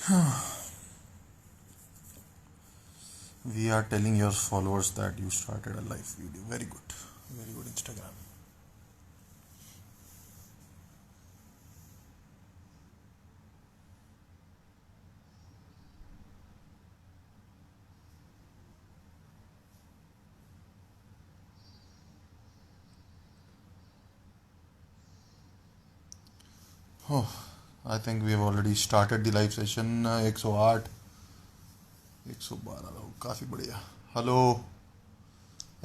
We are telling your followers that you started a live video. Very good. Very good, Instagram. Oh, I think we have already started the live session. 108, 112 लोग, काफ़ी बढ़िया. Hello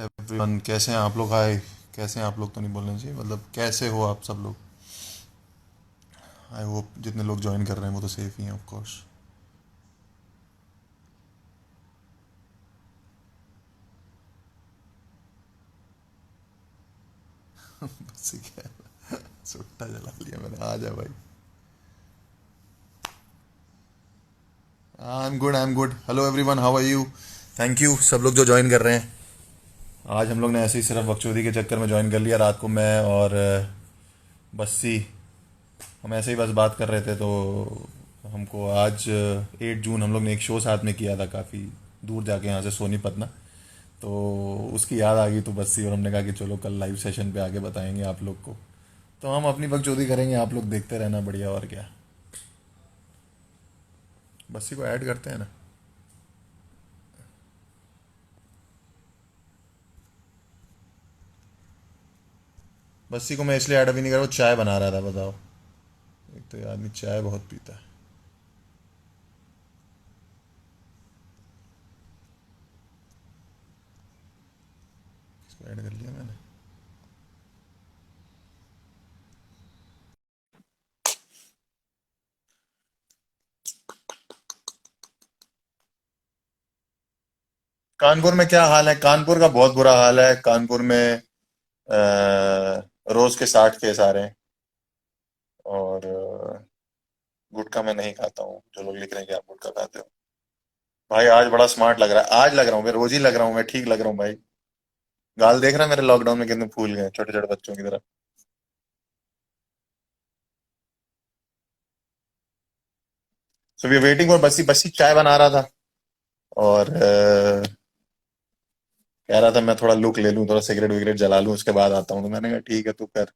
everyone, कैसे हैं आप लोग? हाय, कैसे हैं आप लोग? तो नहीं बोलना चाहिए, मतलब कैसे हो आप सब लोग? आई होप जितने लोग ज्वाइन कर रहे हैं वो तो सेफ ही हैं, ऑफ कोर्स. बस क्या है, सुट्टा जला लिया मैंने. आ जा भाई. I am good. Hello everyone, how are you? Thank you सब लोग जो ज्वाइन कर रहे हैं. आज हम लोग ने ऐसे ही सिर्फ बकचोदी के चक्कर में ज्वाइन कर लिया. रात को मैं और बस्सी, हम ऐसे ही बस बात कर रहे थे, तो हमको आज 8 जून हम लोग ने एक शो साथ में किया था, काफ़ी दूर जाके यहाँ से सोनीपत ना. तो उसकी याद आ गई, तो बस्सी और हमने कहा कि चलो कल लाइव सेशन पे आके बताएंगे आप लोग को. तो हम अपनी बकचोदी करेंगे, आप लोग देखते रहना. बढ़िया, और क्या. बस्सी को ऐड करते हैं ना. बस्सी को मैं इसलिए ऐड अभी नहीं कर रहा, वो चाय बना रहा था, बताओ. एक तो ये आदमी चाय बहुत पीता है. इसको ऐड कर लिया मैंने. कानपुर में क्या हाल है? कानपुर का बहुत बुरा हाल है. कानपुर में रोज के 60 केस आ रहे हैं. और गुटखा मैं नहीं खाता हूँ. जो लोग लिख रहे हैं कि आप गुटखा खाते हो, भाई आज बड़ा स्मार्ट लग रहा है. आज लग रहा हूँ मैं, रोज ही लग रहा हूँ मैं, ठीक लग रहा हूँ भाई. गाल देख रहा है मेरे? लॉकडाउन में कितने फूल गए, छोटे छोटे बच्चों की तरह. So we waiting for Bassi. Bassi चाय बना रहा था और कह रहा था मैं थोड़ा लुक ले लूं, थोड़ा सिगरेट विगरेट जला लूं, उसके बाद आता हूँ. तो मैंने कहा ठीक है, तू कर.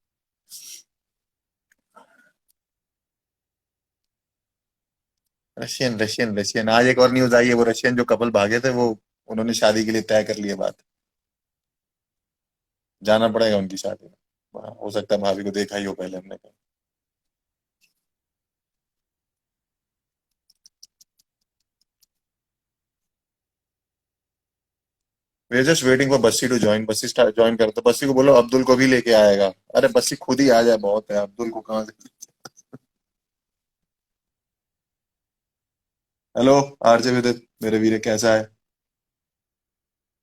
रशियन रशियन रशियन, आज एक और न्यूज आई है. वो रशियन जो कपल भागे थे, वो उन्होंने शादी के लिए तय कर लिया बात. जाना पड़ेगा उनकी शादी में. हो सकता है भाभी को देखा ही हो पहले हमने कहा. We are just waiting for Bassi to join. Bassi join कर, तो बस्सी को बोलो अब्दुल को भी लेके आएगा. अरे बस्सी खुद ही आ जाए, बहुत है. अब्दुल को कहाँ से? हेलो आरजे विदित, मेरे वीरे, कैसा है?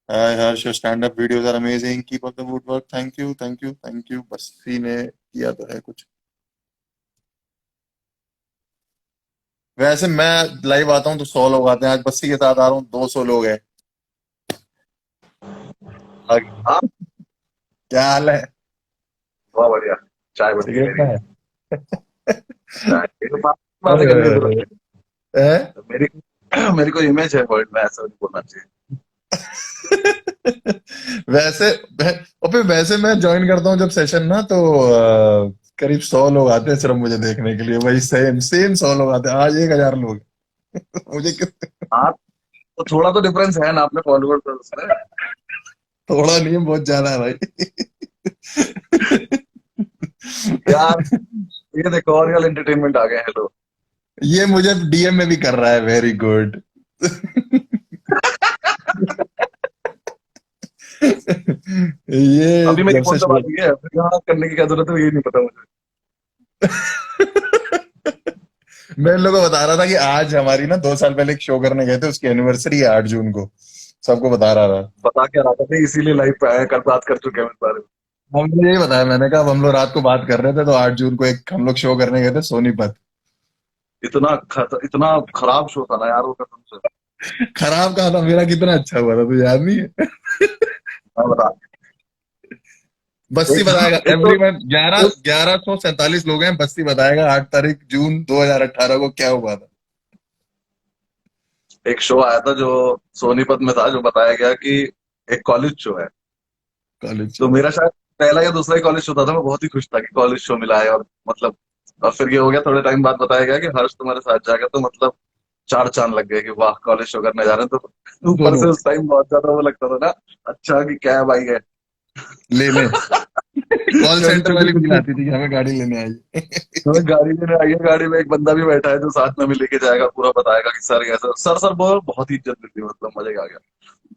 Hi Harsh, stand up videos are amazing, keep up the good work. Thank you thank you thank you. Bassi ने किया तो है कुछ. वैसे मैं लाइव आता हूँ तो 100 लोग आते हैं. आज बस्सी के साथ आ रहा हूँ, 200 लोग हैं. हाँ। क्या हाल है? बहुत बढ़िया। चाय बन गई सिगरेट मेरी। का है? चाय मेरी तो बातें अरे करने की जरूरत अरे. हैं? है मेरी। मेरी कोई इमेज है वर्ल्ड में, ऐसा नहीं बोलना चाहिए। वैसे और फिर वैसे मैं ज्वाइन करता हूँ जब सेशन ना, तो करीब 100 लोग आते हैं सिर्फ मुझे देखने के लिए. वही सेम सेम 100 लोग आते हैं. आज 1,000 लोग. मुझे कितने? हाँ, तो थोड़ा तो डिफरेंस है ना अपने फॉलोअर्स और उसमें। थोड़ा नहीं है, बहुत ज्यादा है भाई. यार, ये देखो और रियल एंटरटेनमेंट आ गए हैं लोग। ये मुझे डीएम में भी कर रहा है. Very good. ये अभी मेरी जब कौन से सा बात हुई है, फिर यहाँ करने की क्या जरूरत है, ये नहीं पता मुझे। मैं इन लोगों को बता रहा था कि आज हमारी ना 2 साल पहले एक शो करने गए थे, उसकी एनिवर्सरी है 8 जून को. सबको बता रहा था. बता क्या रहा था मैं, इसीलिए लाइव पे आया, कल बात कर चुके हैं इस बारे में। हमने यही बताया. मैंने कहा अब हम लोग रात को बात कर रहे थे, तो 8 जून को एक हम लोग शो करने गए थे सोनीपत. इतना खराब शो था ना यार वो, कसम से। खराब कहा था? मेरा कितना अच्छा हुआ था, तुझे याद नहीं है? मैं बता, बस्ती एक बताएगा. एक तो एवरीवन, ग्यारह उस 1147 लोग हैं. बस्ती बताएगा 8 तारीख जून 2018 को क्या हुआ था. एक शो आया था जो सोनीपत में था, जो बताया गया कि एक कॉलेज शो है। कॉलेज। तो मेरा शायद पहला या दूसरा ही कॉलेज शो था, मैं बहुत ही खुश था कि कॉलेज शो मिला है। और मतलब, और फिर ये हो गया, थोड़े टाइम बाद बताया गया कि हर्ष तुम्हारे साथ जाकर तो मतलब चार चांद लग गए कि वाह कॉलेज शो करने जा रहे हैं। तो ऊपर दोनों से उस टाइम बहुत ज्यादा वो लगता था ना, अच्छा कि कैब आई है। लेने कॉल छोटी सेंटर वाली फील छोटी आती थी कि हमें गाड़ी लेने आई। हमें गाड़ी में आई है, गाड़ी में एक बंदा भी बैठा है जो साथ में भी लेके जाएगा, पूरा बताएगा कि सर ऐसा, सर सर बोल, बहुत ही इज्जत मिलती, मतलब मजे आ गया।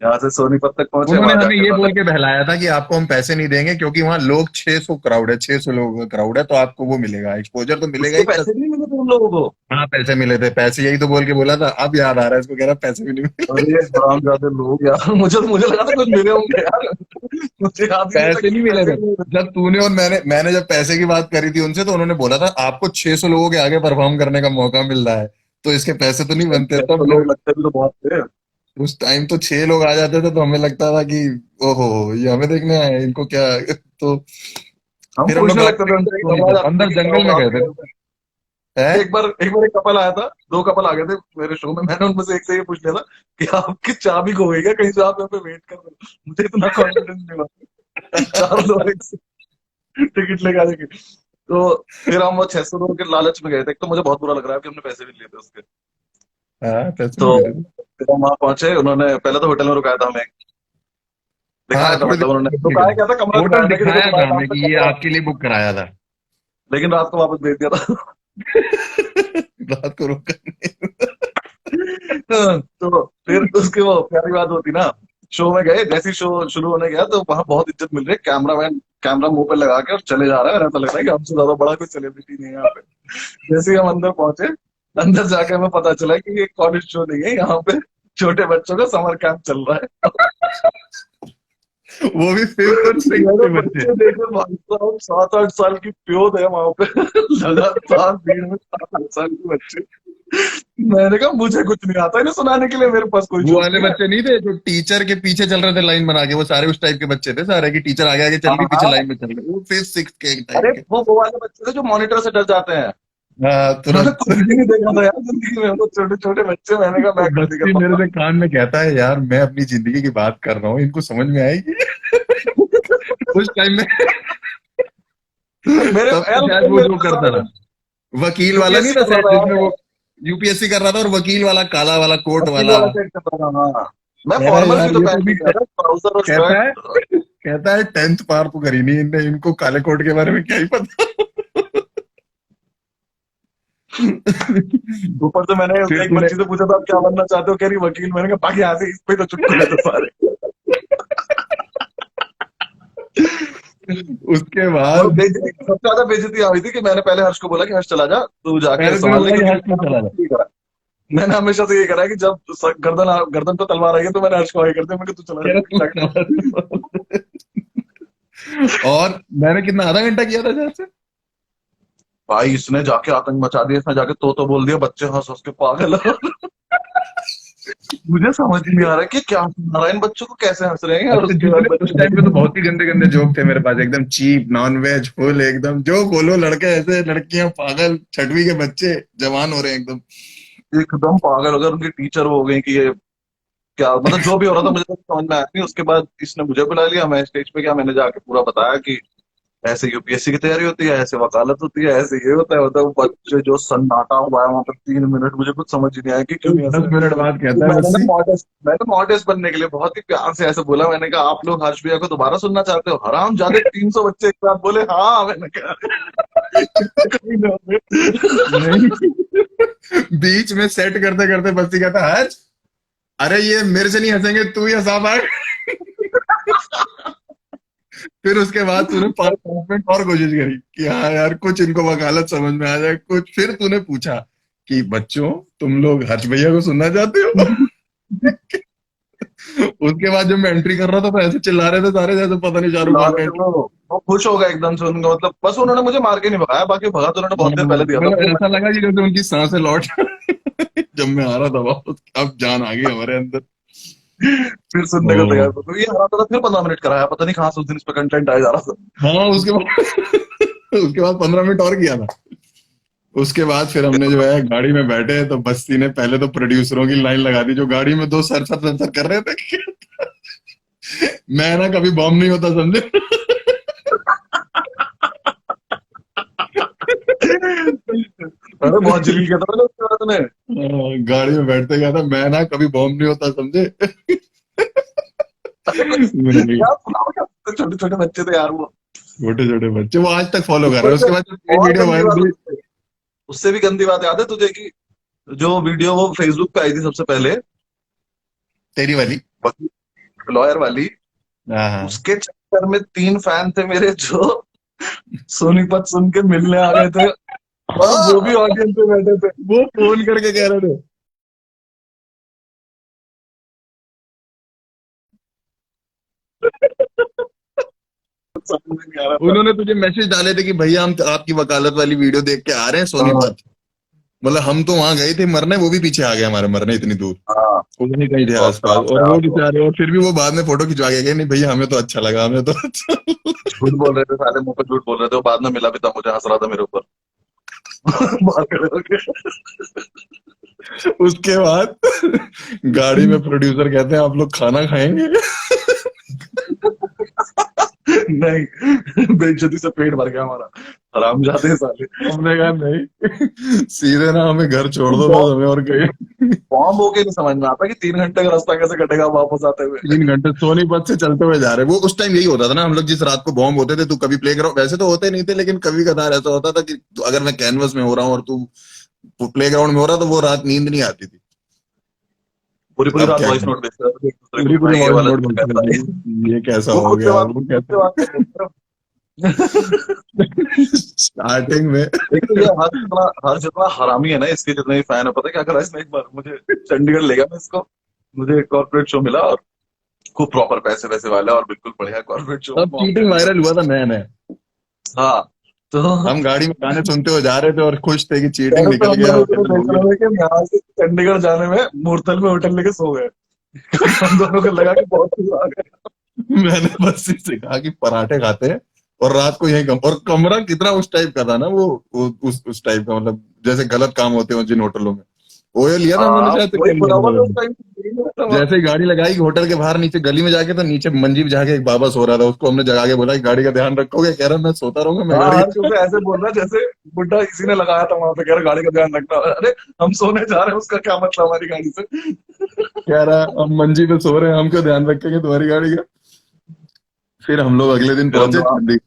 यहाँ से सोनीपत तक पहुंचे, उन्होंने वहां हमें जाके ये बोल पता के बहलाया था कि आपको हम पैसे नहीं देंगे क्योंकि वहां लोग 600 क्राउड है, 600 लोगों का क्राउड है, तो आपको वो मिलेगा, एक्सपोजर तो मिलेगा उसके ही प्लस। पैसे नहीं मिले थे उन लोगों को। हाँ पैसे मिले थे, पैसे यही तो बोल के बोला था, अब याद आ रहा है इसको, कह रहा पैसे भी नहीं मिले। अरे ये हरामजादे लोग यार, मुझे लगा था कुछ मिले होंगे यार। मुझे याद ही नहीं था पैसे कि नहीं मिले पैसे थे। नहीं मिले। जब तूने और मैंने जब पैसे की बात करी थी उनसे, तो उन्होंने बोला था आपको 600 लोगों के आगे परफॉर्म करने का मौका मिल रहा है, तो इसके पैसे तो नहीं बनते। तो तब लोग लगते भी तो बहुत थे। उस टाइम तो 6 लोग आ जाते थे तो हमें लगता था कि ओहो, ये हमें देखने आए हैं, इनको क्या। तो हम फिर हम लोग पूछने गाड़ी लगते थे लेके उनसे कि आवाज सोनीपत आती थी अंदर कि क्या जंगल हुआ में गए आप थे। क्या। है। एक बार एक कपल आया था, दो कपल आ गए थे मेरे शो में। मैंने उनमें से एक से ये पूछ लिया था कि आपकी चाबी खो गई क्या कहीं से, आप यहाँ पे वेट कर रहे हो। मुझे इतना कॉन्फिडेंस नहीं हुआ। चार लोग एक से टिकट लेके आ जाएंगे। तो फिर हम वो 600 लोगों के लालच में गए थे। एक तो मुझे बहुत बुरा लग रहा है कि हमने पैसे भी लिए थे उसके। हाँ पैसे तो नहीं मिले थे। फिर हम वहां पहुंचे, उन्होंने पहले तो होटल में रुकाया था हमें। हाँ दिखाया था, थोड़ी मतलब उन्होंने देर रुकाया क्या था, कमरा होटल दिखाया था कि देखो दिखाया था तुम्हारे नाम हमें पे कि ये कमरा है। आपके लिए बुक कराया था। लेकिन रात को वापस भेज दिया था। रात को रुक कर। तो फिर उसके वो प्यारी बात होती ना, शो में गए, जैसे ही शो शुरू होने गया तो वहां बहुत इज्जत मिल रही है। कैमरामैन कैमरा मुंह पे लगा के और चले जा रहा है, और ऐसा लग रहा है कि हमसे ज्यादा बड़ा कोई सेलिब्रिटी नहीं है यहाँ पे। जैसे ही हम अंदर पहुंचे, अंदर जाके हमें पता चला कि ये कॉलेज शो नहीं है, यहाँ पे छोटे बच्चों का समर कैंप चल रहा है। वो भी 5th और 6th मैंने के बच्चे। बच्चे देखे भाई साहब, 7-8 साल की प्योद है वहां पे। लगातार भीड़ में 7-8 साल के बच्चे। मैंने कहा मुझे कुछ नहीं आता इन्हें सुनाने के लिए, मेरे पास कोई वो जोक वाले नहीं है। बच्चे नहीं थे जो टीचर के पीछे चल रहे थे लाइन बना के, वो सारे उस टाइप के बच्चे थे सारे, कि टीचर आगे आगे चल रही पीछे हाँ, लाइन में चल रहे, वो 5th 6th के टाइप अरे के। वो वाले बच्चे थे जो मॉनिटर से डर जाते हैं। हाँ मैंने तुरंत। कुछ भी नहीं देखा था यार जिंदगी में, वो छोटे छोटे बच्चे। मैंने कहा वो मैं कुछ नहीं कर बच्ची मेरे पाऊंगा। से कान में कहता है यार मैं अपनी जिंदगी की बात कर रहा हूँ, इनको समझ में आएगी। उस टाइम में मेरे तब तो यार उस शायद टाइम वो मेरे जो पास करता सारे था, वकील वाला नहीं यूपीएससी था कर रहा शायद, था जिसमें यार। वो यूपीएससी कर रहा था, और वकील वाला काला वाला कोट वकील वाला। वाला सेट कर रहा था, हाँ। मैं कह रहा है फॉर्मल भी यार तो ये तो पहन के भी गया था, ट्राउजर और कहता है शर्ट। कहता है 10th पार तो करी नहीं इनने, इनको काले कोट के बारे में क्या ही पता। ऊपर से मैंने फिर एक तूने बच्ची से पूछा था आप क्या बनना चाहते हो, कह रही वकील। मैंने कहा बाकी यहाँ से इस पे तो चुटकुले थे सारे। उसके और बाद बेइज्जती, सबसे ज्यादा बेइज्जती आ रही थी कि मैंने पहले हर्ष को बोला कि हर्ष चला जा, तू जाके पहले तूने संभाल ले, बोला कि क्योंकि हर्ष तू मैंने चला हमेशा जा। से यही करा है। मैंने हमेशा से यही करा है कि जब गर्दन गर्दन पे तलवार आई है तो मैंने हर्ष को आगे कर दिया, मैं कि तू चला कह रहा तू जा। चला जा। और मैंने कितना आधा घंटा किया था शायद से। भाई इसने जाके आतंक मचा दिया, इसने जाके तो बोल दिया, बच्चे हंस हंस के पागल। मुझे समझ नहीं आ रहा है कि क्या सुना रहा है, इन बच्चों को कैसे हंस रहे हैं। और अच्छा उसके बाद जितने उस टाइम पे तो बच्चे बहुत ही गंदे गंदे जोक थे मेरे पास, एकदम चीप नॉन वेज फुल, एकदम जो बोलो लड़के ऐसे, लड़कियां पागल, छठवीं के बच्चे जवान हो रहे हैं एकदम। एकदम पागल हो गए। उनकी टीचर वो हो गई कि ये क्या, मतलब जो भी हो रहा था मुझे तो समझ में आया नहीं। उसके बाद इसने मुझे बुला लिया, मैं स्टेज पे गया, मैंने जाके पूरा बताया कि ऐसे यूपीएससी की तैयारी होती है, ऐसे वकालत होती है, ऐसे ये होता है होता है। वो बच्चे जो सन्नाटा हुआ है वहां पर 3 मिनट, मुझे कुछ समझ ही नहीं आया कि क्यों तो नहीं हंस 10 मिनट रहे। बाद तो कहता है बस्सी। मैंने मॉडेस्ट बनने के लिए बहुत ही प्यार से ऐसे बोला। मैंने कहा आप लोग हर्ष भैया को दोबारा सुनना चाहते हो, हराम जादे 300 बच्चे एक साथ बोले हाँ। मैंने कहा कहीं ना होंगे। नहीं, बीच में सेट करते करते बस्सी कहता है अरे ये मेरे से नहीं हंसेंगे, तू ही हंसा पाए। फिर उसके बाद तूने 5 मिनट और कोशिश करी कि हाँ यार कुछ इनको वकालत समझ में आ जाए कुछ, फिर तूने पूछा कि बच्चों तुम लोग हर्ष भैया को सुनना चाहते हो। उसके बाद जब मैं एंट्री कर रहा था तो ऐसे चिल्ला रहे थे सारे जैसे पता नहीं शाहरुख ला खान का रहे थे एंट्री। वो खुश हो गया एकदम से उनका, मतलब बस उन्होंने मुझे मार के नहीं भगाया, बाकी भगा तो उन्होंने बहुत देर पहले दिया था मतलब मुझे। ऐसा लगा कि जैसे उनकी सांसें लौट जब मैं आ रहा था वापस, अब जान आ गई हमारे अंदर। फिर सुनने को तैयार ओ, था, तो ये हरा था। फिर 15 मिनट कराया, पता नहीं कहाँ से उस दिन इस पे कंटेंट आया जा रहा था। हाँ उसके बाद उसके बाद 15 मिनट और किया था। उसके बाद फिर हमने जो है गाड़ी में बैठे तो बस्ती ने पहले तो प्रोड्यूसरों की लाइन लगा दी जो गाड़ी में दो सर कर रहे थे। मैं ना कभी बॉम्ब नहीं होता समझे। अरे बहुत जलील किया था मैंने उसके बाद में। गाड़ी में बैठते गया था मैं ना कभी बॉम्ब नहीं होता समझे। अरे मैंने क्या सुनाओ, क्या छोटे छोटे बच्चे थे यार वो। छोटे छोटे बच्चे वो आज तक फॉलो कर रहे ऊपर हैं से उसके बाद जब ये और वीडियो गंदी वायरल बात हुई। उससे भी गंदी बात याद है तुझे कि जो वीडियो वो फेसबुक पे आई थी सबसे पहले, तेरी वाली। लॉयर वाली, हाँ हाँ। उसके चक्कर में 3 फैन थे मेरे जो सोनीपत सुन के मिलने आ गए थे, और वो भी हाँ ऑडियंस में बैठे थे। वो फोन करके कह रहे थे। समझ में नहीं आ रहा था। उन्होंने तुझे मैसेज डाले थे कि भैया हम आपकी वकालत वाली वीडियो देख के आ रहे हैं हाँ सोनीपत। मतलब हम तो वहां गए थे मरने वो भी पीछे आ गया हमारे मरने इतनी दूर। हाँ, वो भी नहीं कहीं थे बहुत आसपास खराब था और वो यार वो। बेचारे और फिर भी वो बाद में फोटो खिंचवा के गए नहीं भैया हमें तो अच्छा लगा हमें तो अच्छा झूठ बोल रहे थे साले, मुंह पे झूठ बोल रहे थे, वो बाद में मिला भी था मुझे, हंस रहा था मेरे ऊपर। मार खड़े होके। उसके बाद गाड़ी में प्रोड्यूसर कहते हैं आप लोग खाना खाएंगे। नहीं, बेइज्जती से पेट भर गया हमारा, हरामजादे हैं साले। हमने कहा नहीं सीधे ना हमें घर छोड़ दो बस हमें और कहीं। बॉम्ब होके नहीं समझ में आता कि 3 घंटे का रास्ता कैसे कटेगा वापस आते हुए। 3 घंटे सोनीपत से चलते हुए जा रहे वो उस टाइम यही होता था ना हम लोग जिस रात को बॉम्ब होते थे तू कभी प्ले ग्राउंड वैसे तो होते नहीं थे लेकिन कभी कभार ऐसा होता था कि अगर मैं कैनवस में हो रहा हूँ और तू प्ले ग्राउंड में हो रहा तो वो रात नींद नहीं आती थी। पूरी पूरी अब रात क्या वॉइस करें। नोट भेजते रहते थे एक दूसरे को पूरी कि पूरी भाई ये वॉइस वाला नोट सीन बनते कैसा है। थे ये कैसा वो हो खुद से गया बात वो खुद से बात कर रहे थे। स्टार्टिंग में। एक तो ये हर जितना हरामी है ना, इसके जितने भी फैन है, पता है क्या करा इसने, एक बार मुझे चंडीगढ़ ले गया मैं इसको, मुझे एक कॉर्पोरेट शो मिला, और खूब प्रॉपर पैसे वैसे वाला और बिल्कुल बढ़िया कॉर्पोरेट शो में अब परफॉर्म चीटिंग करने का। वायरल हुआ था नया नया। हाँ, तो हम गाड़ी में गाने सुनते हुए जा रहे थे और खुश थे कि चीटिंग पहले तो निकल हम गया दोनों और इतने वायरल हो गया। बेचैन हुए कि हम यहाँ से चंडीगढ़ जाने में मूर्तल में होटल लेके सो गए। हम दोनों को लगा कि बहुत कुछ आ गया। मैंने बस इसे कहा कि पराठे खाते हैं और रात को यही और कमरा कितना उस टाइप का था ना उस टाइप का मतलब जैसे गलत काम होते हो जिन होटलों में वो ये लिया था हमने हाँ, शायद वही बोला हुआ था उस से। टाइम। जैसे ही गाड़ी लगाई होटल के बाहर नीचे गली में जाके तो नीचे मंजी पे जाके एक बाबा सो रहा था उसको हमने जगा के बोला कि गाड़ी का ध्यान रखोगे कह रहा मैं सोता रहूंगा मैं हाँ, गाड़ी हर जगह ऐसे बोल रहा है जैसे बुड्ढा किसी ने लगाया था वहां पे, कह रहा गाड़ी का ध्यान रखना। अरे हम सोने जा रहे हैं, उसका क्या मतलब हमारी गाड़ी से। कह रहा हम मंजी पे सो रहे हैं हम क्यों ध्यान रखेंगे तुम्हारी गाड़ी का। फिर हम लोग अगले दिन फिर हम पहुंचे जब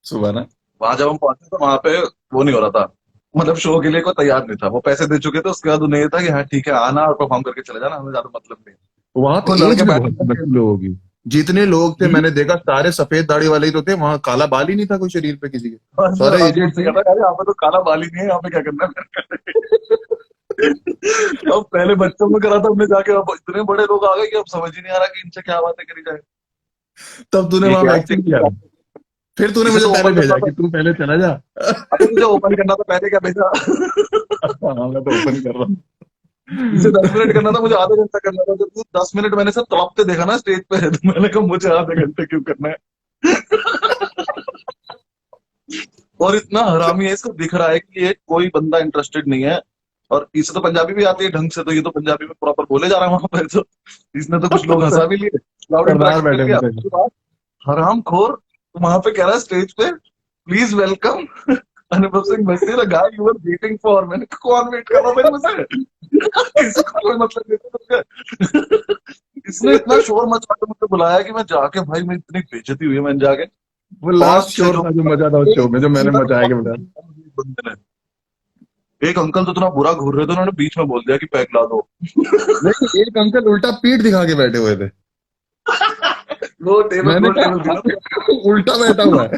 सुबह ना। वहां जब हम पहुंचे तो वहां पे वो नहीं हो रहा था, मतलब शो के लिए कोई तैयार नहीं था, वो पैसे दे चुके थे, उसके बाद उन्हें ये था कि हाँ ठीक है आना और परफॉर्म करके चले जाना, हमें ज्यादा मतलब नहीं। वहां पे वो एज लड़के भी बहुत बैठे थे। नकली लोगों की। जितने लोग थे हम्म, मैंने देखा सारे सफेद दाढ़ी वाले ही तो थे वहां काला बाल ही नहीं था कोई शरीर पे किसी के। बस मैं सारे रात को एजेड उससे थे। कहता यार यहाँ पे तो काला बाल ही नहीं है, यहाँ पे क्या करना है मेरे को। अब पहले बच्चों में करा था हमने जाके, अब इतने बड़े लोग आ गए कि अब समझ ही नहीं आ रहा कि इनसे क्या बातें करी जाए। तब तूने एक वहां यार वैक्सीन किया था। फिर तूने इसे मुझे तो पहले ओपन भेजा करना था। कि तू पहले चला जा। अबे मुझे ओपन करना था, पहले क्या भेजा। हाँ मैं तो ओपन कर रहा हूँ। इसे 10 मिनट करना था, मुझे आधे घंटा करना था। जब 10 मिनट मैंने सब तड़पते देखा ना स्टेज पे, तो मैंने कहा मुझे आधे घंटे क्यों करना है। और इतना हरामी है, इसको दिख रहा है कि ये कोई बंदा इंटरेस्टेड नहीं है, और इसे तो पंजाबी भी आती है ढंग से, तो ये तो पंजाबी में प्रॉपर बोले जा रहा है वहां पर, तो इसने तो कुछ लोग हंसा भी लिए, क्राउड सरदार इंटरेक्शन मिल बैठे गया। हुए थे। उसके बाद हराम खोर तो वहां पे कह रहा है स्टेज पे, प्लीज वेलकम अनुभव सिंह बस्ती, the guy you were waiting for. मैंने कहा, कौन वेट कर रहा मेरे में से। किसी को कोई मतलब नहीं था। इसने इतना शोर मचा के मुझे बुलाया कि मैं जाके, भाई मैं इतनी बेइज्जती हुई है, मैंने जाके वो लास्ट पांच छह शोर जो था जो मजा था उस शो में जो मैंने अंदर मचाया के बहुत बताया। बंदे ने, एक अंकल तो इतना बुरा घूर रहे थे, उन्होंने बीच में बोल दिया कि पैक ला दो। नहीं एक अंकल उल्टा पीठ दिखा के बैठे हुए थे। वो टेबल मैंने गोल टेबल थी कहा ना। उल्टा बैठा हुआ है।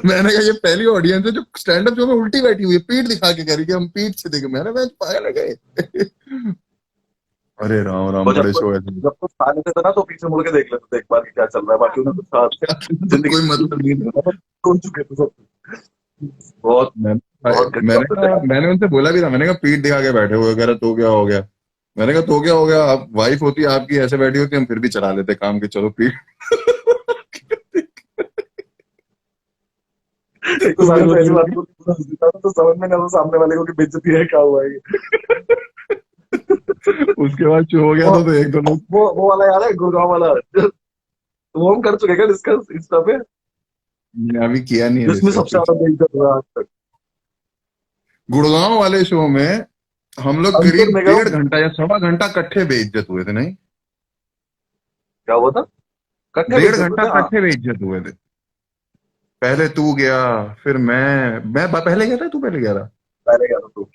मैंने कहा ये पहली ऑडियंस है जो स्टैंड अप शो में उल्टी बैठी हुई है पीठ दिखा के कह रही कि हम पीठ से देखे मैंने कहा पागल है गए। अरे राम राम वो जब बड़े तो शो है। जब तो खा लेते थे ना, तो पीछे मुड़ के देख लेते थे एक बार कि क्या चल रहा है, बाकी उन्हें कुछ खास तो जिंदगी कोई में कुछ मतलब नहीं था, छोड़ चुके थे सब। बहुत मैं, बहुत घटिया मैंने होता कहा मैंने उनसे बोला भी था मैंने कहा पीठ दिखा के बैठे हुए कह रहा तो क्या हो गया। मैंने कहा तो क्या हो गया आप वाइफ होती आपकी ऐसे बैठी होती हम फिर भी चला लेते काम के चलो पीठ। एक तो तो फिर सारे वो तो ऐसी बात लड़की बोलती पूरा हंस देता था, तो समझ में नहीं आता सामने वाले को कि बेइज्जती है क्या हुआ है ये। उसके बाद शो हो गया वो था तो एक दो लोग। वो वाला याद है गुड़गांव वाला, वो हम कर चुके क्या डिस्कस इंस्टा पे, मैंने अभी किया नहीं है जिसमें डिस्कस सबसे कुछ। ज्यादा बेइज्जत हुआ आज तक। गुड़गांव वाले शो में हम लोग अंकुर करीब ने कहा 1.5 घंटा या 1.25 घंटा कट्ठे बेइज्जत हुए थे, नहीं? क्या हुआ था, कट्टे डेढ़ बेइज्जत घंटा हुए थे, हाँ। कट्ठे बेइज्जत हुए थे। पहले तू गया, फिर मैं पहले गया था, तू पहले गया था? पहले गया था तू।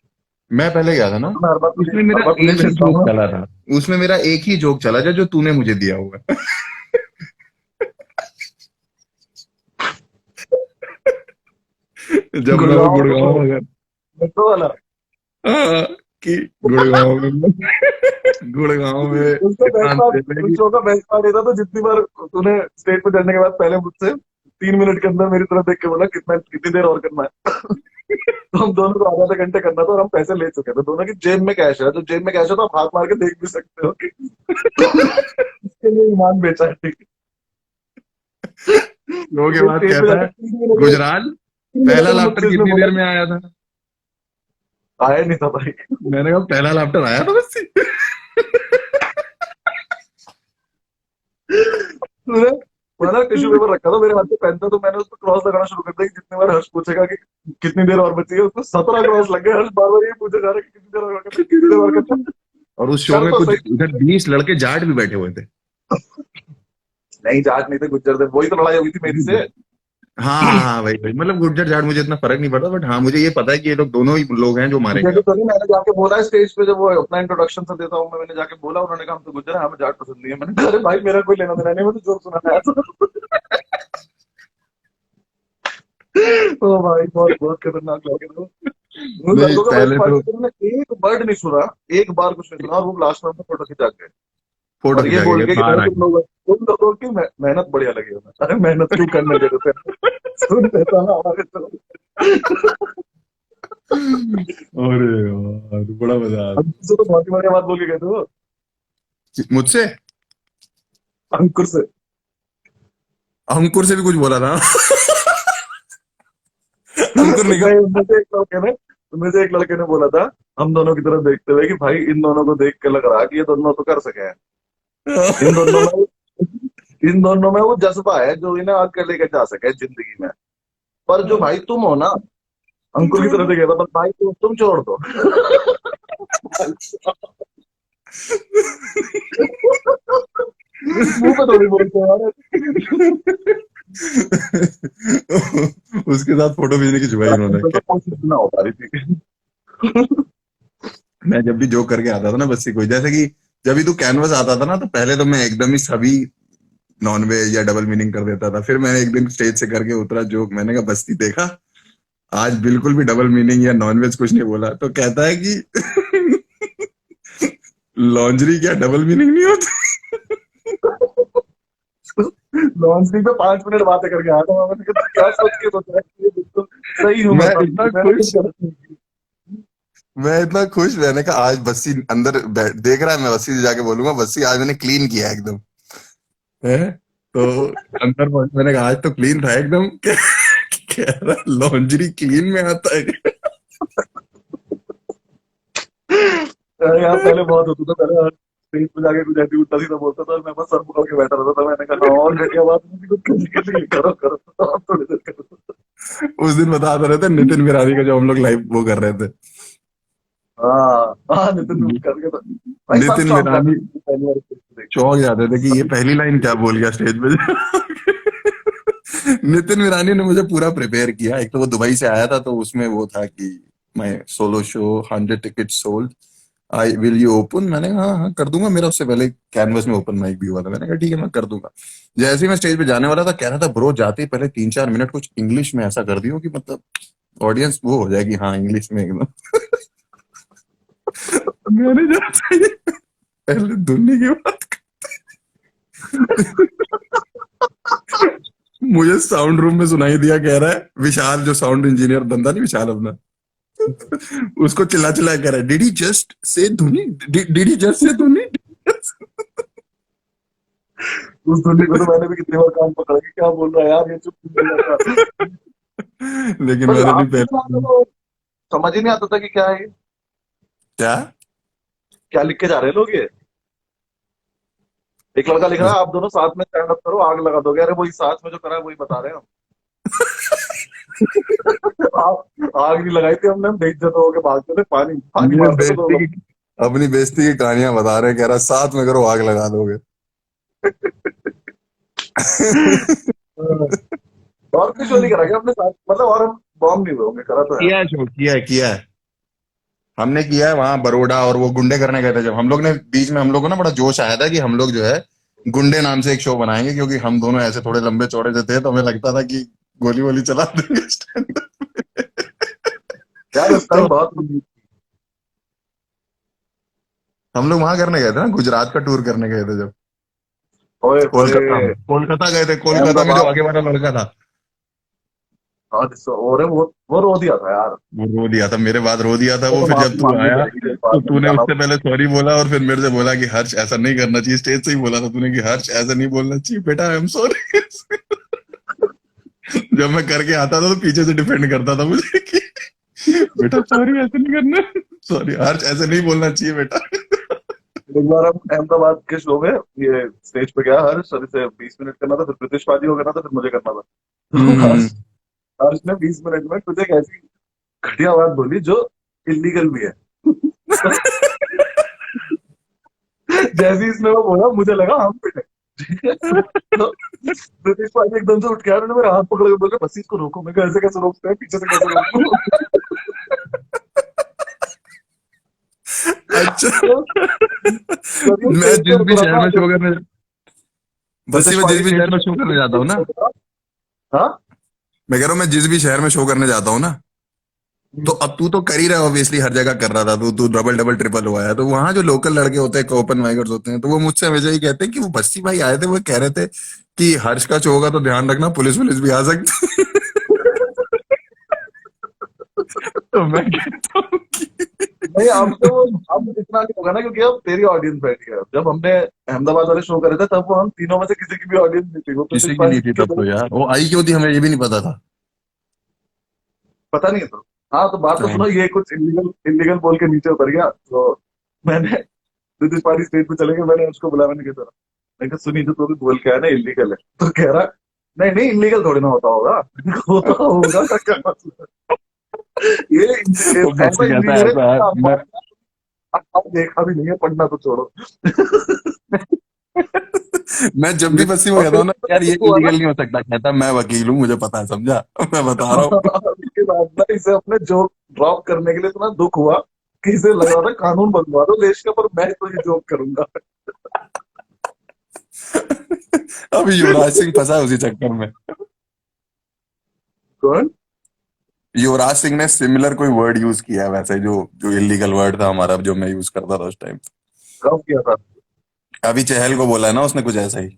मैं पहले गया था ना। तो मैं उसमें हर मेरा बार तुझे एक ही छेड़ता जोक हूँ ना। चला था। उसमें मेरा एक ही जोक चला था जो तूने मुझे दिया हुआ है। जब मैं वो गुड़गांव में गुड़गांव तो अगर, मेट्रो वाला, हाँ, कि गुड़गांव में गुड़गांव में उसका बेस्ट इतना पार्ट, अंधेरा है उस कि शो का बेस्ट पार्ट ये था, तो जितनी बार तूने स्टेज पे चढ़ने के बाद पहले मुझसे 3 मिनट के अंदर मेरी तरफ देख के बोला कितना कितनी देर और करना है। तो हम दोनों को आधा आधा घंटे करना था और हम पैसे ले चुके थे दोनों की जेब में कैश है, तो जेब में कैश है तो आप हाथ मार के देख भी सकते हो कि इसके लिए ईमान बेचा है, ठीक है। शो के तो बाद स्टेज पे कहता जाके है, 3 मिनट में गुजराल 3 मिनट पहला में लाफ्टर मुझसे इसने कितनी बोला देर में आया था? आया नहीं था भाई। मैंने कहा पहला लाफ्टर आया था बस। तूने मैंने टिश्यू पेपर रखा था मेरे हाथ में, पेन था, तो मैंने उसको क्रॉस लगाना शुरू कर दिया कि जितनी बार हर्ष पूछेगा कि कितनी देर और बची है, उसको 17 क्रॉस लग गए। हर्ष बार बार ये पूछे जा रहा है कि कितनी देर और करना, कितनी देर और करना। और उस शो कर में तो कुछ सही। इधर 20 लड़के जाट भी बैठे हुए थे। नहीं जाट नहीं थे, गुज्जर थे, वही तो लड़ाई हुई थी मेरी से। हाँ हाँ हाँ, वही वही, मतलब गुर्जर जाट मुझे इतना फर्क नहीं पड़ता, बट हाँ मुझे ये पता है कि ये लोग दोनों ही लोग हैं जो मारे मुझे गए। भी तो नहीं, मैंने जाके बोला है स्टेज पे, जब वो अपना इंट्रोडक्शन से देता हूँ मैंने जाके बोला, उन्होंने कहा हम तो गुज्जर है, हमें जाट पसंद नहीं है। मैंने कहा अरे भाई मेरा कोई लेना देना नहीं, मैं तो जोक सुनाना है तो। ओ भाई बहुत बहुत खतरनाक लोग हैं वो। उन नहीं लड़कों का बेस्ट पहले पार्ट तो है कि उन्होंने एक वर्ड नहीं सुना, एक बार कुछ नहीं सुना, और वो लास्ट में फोटो खिंचा के फोटो और ये खिंचा के बोल गए के कि बाहर भाई तुम आके। लोग, तुम लोगों की मेहनत बढ़िया लगी हमें। अरे मेहनत क्यों करने दे रहे थे, सुन लेता ना हमारे तो। अरे यार बड़ा मजा आया। हम तुझसे तो बहुत ही बढ़िया बात बोल के गए थे वो, मुझसे अंकुर से। अंकुर से भी कुछ बोला था। अंकुर ने नहीं, उनमें से एक लड़के ने बोला था, हम दोनों की तरफ देखते हुए कि भाई इन दोनों को देख के लग रहा है कि ये दोनों तो कर सके हैं। इन कहा। दोनों में इन दोनों में वो जज्बा है जो इन्हें आगे लेके जा सके जिंदगी में। पर जो भाई तुम हो ना, तुम अंकुर की छोड़ तरफ दो। से कहता पर भाई तुम छोड़ दो। मुंह पे थोड़ी बोलते हैं यार। उसके साथ फोटो भेजने की जुगाई उन्होंने तो कोशिश ना हो पा रही थी। मैं जब भी जोक करके आता था ना बस्सी कोई, जैसे कि जब भी तू कैनवस आता था ना, तो पहले तो मैं एकदम ही सभी नॉन वेज या डबल मीनिंग कर देता था। फिर मैंने एक दिन स्टेज से करके उतरा जोक, मैंने कहा बस्ती देखा, आज बिल्कुल भी डबल मीनिंग या नॉन वेज कुछ नहीं बोला। तो कहता है कि लॉन्जरी क्या डबल मीनिंग नहीं होता? लॉन्च पे 5 मिनट बातें करके आया था, मैंने कहा क्या सोच के सोचा है कि ये बिल्कुल सही हूँ मैं मैं तब इतना भी, मैंने कुछ खुश, गलत नहीं की। मैं इतना खुश, मैंने कहा आज बस्सी अंदर देख रहा है, मैं बस्सी से जाके बोलूंगा बस्सी आज मैंने क्लीन किया एकदम है। तो अंदर मैंने कहा आज तो क्लीन था एकदम। कह रहा लॉन्जरी क्लीन में आता है। अरे यार पहले बहुत होता था, पहले स्टेज पे जाके कुछ ऐसी उल्टा सीधा बोलता था, मैं बस सर पकड़ के बैठा रहता था। मैंने कहा हाँ, और घटिया बात नहीं, कुछ करने के लिए करो करो, और थोड़ी देर करो। उस दिन बता रहे थे नितिन विरानी का, जो हम लोग लाइव वो कर रहे थे। हाँ हाँ, नितिन करके तो भाई सब नितिन चौंक जाते विरानी थे पहली बार स्टेज पे देख चौंक जाते थे कि ये पहली लाइन क्या बोल गया स्टेज पे। नितिन विरानी ने मुझे पूरा प्रिपेयर किया। एक तो वो दुबई से आया था, तो उसमें वो था कि मैं solo show 100 ticket sold, I will you open. मैंने कहा हाँ हाँ कर दूंगा, मेरा उससे पहले कैनवस में ओपन माइक भी हुआ था। मैंने कहा ठीक है मैं कर दूंगा। जैसे ही मैं स्टेज पे जाने वाला था, कह रहा था ब्रो जाते ही पहले 3-4 मिनट कुछ इंग्लिश में ऐसा कर दियो कि मतलब ऑडियंस वो हो जाएगी, हाँ इंग्लिश में एकदम। मैंने जाते ही पहले धुनने की बात मुझे साउंड रूम में सुनाई दिया, कह रहा है विशाल, जो साउंड इंजीनियर बंदा नहीं विशाल अपना, उसको चिल्ला चिल्ला कह रहा है डिड ही जस्ट से धुनी, डिड ही जस्ट से धुनी। उस धुनी को तो मैंने भी कितनी बार कान पकड़ा कि क्या बोल रहा है यार, ये चुप नहीं बोल रहा था। लेकिन पर मैंने नहीं लास्ट में पहले। तो समझ ही नहीं आता था कि क्या है ये, क्या? क्या लिख के जा रहे हैं लोग ये। एक लड़का लिख रहा है, आप दोनों साथ में स्टैंड अप करो, आग लगा दोगे। अरे वही साथ में जो करा है वही बता रहे हैं हम। आग नहीं लगाई थी हमने, हम बेइज्जत हो के भागते थे, पानी पानी ये मारते थे दो बेइज्जती लोग। की, अपनी बेइज्जती की कहानियां बता रहे हैं, कह रहा साथ में करो आग लगा दोगे। और कुछ नहीं करा क्या अपने साथ, मतलब और हम बॉम्ब नहीं हुए होंगे, करा तो है किया है शो, किया है, किया है। हमने किया है वहां बरोडा, और वो गुंडे करने गए थे जब हम लोग ने, बीच में हम लोग को ना बड़ा जोश आया था कि हम लोग जो है गुंडे नाम से एक शो बनाएंगे, क्योंकि हम दोनों ऐसे थोड़े लंबे चौड़े से थे, तो हमें लगता था कि गोली वोली चला देंगे stand up यार। उस में। तो टाइम बहुत हम लोग वहां करने गए थे ना, गुजरात का टूर करने गए थे जब, ओए होए, कोलकाता गए थे, कोलकाता में जो अहमदाबाद। आगे वाला लड़का था, और और वो रो दिया था यार। वो रो दिया था मेरे बाद, रो दिया था वो वो। तो फिर जब माफी तू मांगनी आया पड़ेगी इस तो बात में, तूने जाना। उससे पहले सॉरी बोला, और फिर मेरे से बोला कि हर्ष ऐसा नहीं करना चाहिए, स्टेज से ही बोला था तूने कि हर्ष ऐसा नहीं बोलना चाहिए बेटा, आई एम सॉरी। जब मैं करके आता था तो पीछे से डिफेंड करता था मुझे कि बेटा सॉरी, ऐसे नहीं करना, सॉरी हर्ष ऐसे नहीं बोलना चाहिए बेटा। एक बार हम अहमदाबाद के शो में, ये स्टेज पे गया हर्ष, सर से 20 मिनट करना था, फिर ब्रिटिश बाजी हो गया था, फिर मुझे करना था। तो हम्म। हर्ष हर्ष ने 20 मिनट में तुझे एक ऐसी घटिया बात बोली जो इलीगल भी है। जैसे ही इसने वो बोला, मुझे लगा हम पिटे। ठीक है, तो ब्रिटिश बाजी एकदम से उठ के आया, उन्होंने मेरा हाथ पकड़ के बोले बस इसको रोको। मैं कहा ऐसे कैसे रोकते हैं, पीछे से कैसे रोकूं। अच्छा। तो जब ये मैं स्टेज पे जिस रुक भी रहा शहर था, में जब शो करने, बस्सी ब्रिटिश में जिस पार्टी भी स्टेज शहर में शो करने जाता हूँ ना, पे, हाँ। मैं कह रहा हूँ मैं जिस भी शहर में शो करने जाता हूँ ना, तो अब तू तो कर ही रहा है, ऑब्वियसली हर जगह कर रहा था, तू तू डबल डबल ट्रिपल हुआ है, तो वहां जो लोकल लड़के होते हैं, ओपन माइकर्स होते हैं, तो वो मुझसे हमेशा ही कहते हैं कि वो बस्सी भाई आए थे, वो कह रहे थे कि हर्ष का शो होगा तो ध्यान रखना, पुलिस पुलिस भी आ सकती है। तो मैं कहता हूँ कि नहीं, अब तो अब इतना नहीं होगा ना, क्योंकि अब तेरी ऑडियंस बैठी है। जब हमने अहमदाबाद वाले शो करे थे, तब वो हम तीनों में से किसी की भी ऑडियंस नहीं थी, वो ब्रिटिश किसी की नहीं पार्टी थी के तब तो लोग। यार, वो आई क्यों थी हमें ये भी नहीं पता था। पता नहीं है तो। हाँ, तो बात तो तो सुनो, ये कुछ इलीगल इलीगल बोल के नीचे उतर गया, तो मैंने ब्रिटिश पार्टी स्टेज पे चले गए, मैंने उसको बुलाया, मैंने कहा मैंने कहा सुनी, जो तू अभी बोल के आया ना इलीगल है, तो कह रहा नहीं नहीं इलीगल थोड़ी ना होता होगा। होता होगा का क्या मतलब है? ये वो ऐसा बस्सी कहता है इंजीनियर ऐसा है, है, मैं अब देखा भी नहीं है, पढ़ना तो छोड़ो। मैं जब भी बस्सी में और कहता फिर हूँ ना यार ये हुआ ना। इलीगल नहीं हो सकता, कहता मैं वकील हूँ मुझे पता है, समझा। मैं बता रहा हूँ। उसके बाद ना इसे अपने जोक ड्रॉप करने के लिए इतना दुख हुआ कि इसे लग रहा था कानून बनवा दो देश का, पर मैं तो ये जोक करूंगा। अभी युवराज सिंह फंसा है उसी चक्कर में। कौन? युवराज सिंह ने सिमिलर कोई वर्ड यूज किया है वैसे, जो जो इलीगल वर्ड था हमारा, जो मैं यूज करता था उस टाइम। कब किया था? अभी चहल को बोला है ना उसने कुछ ऐसा ही,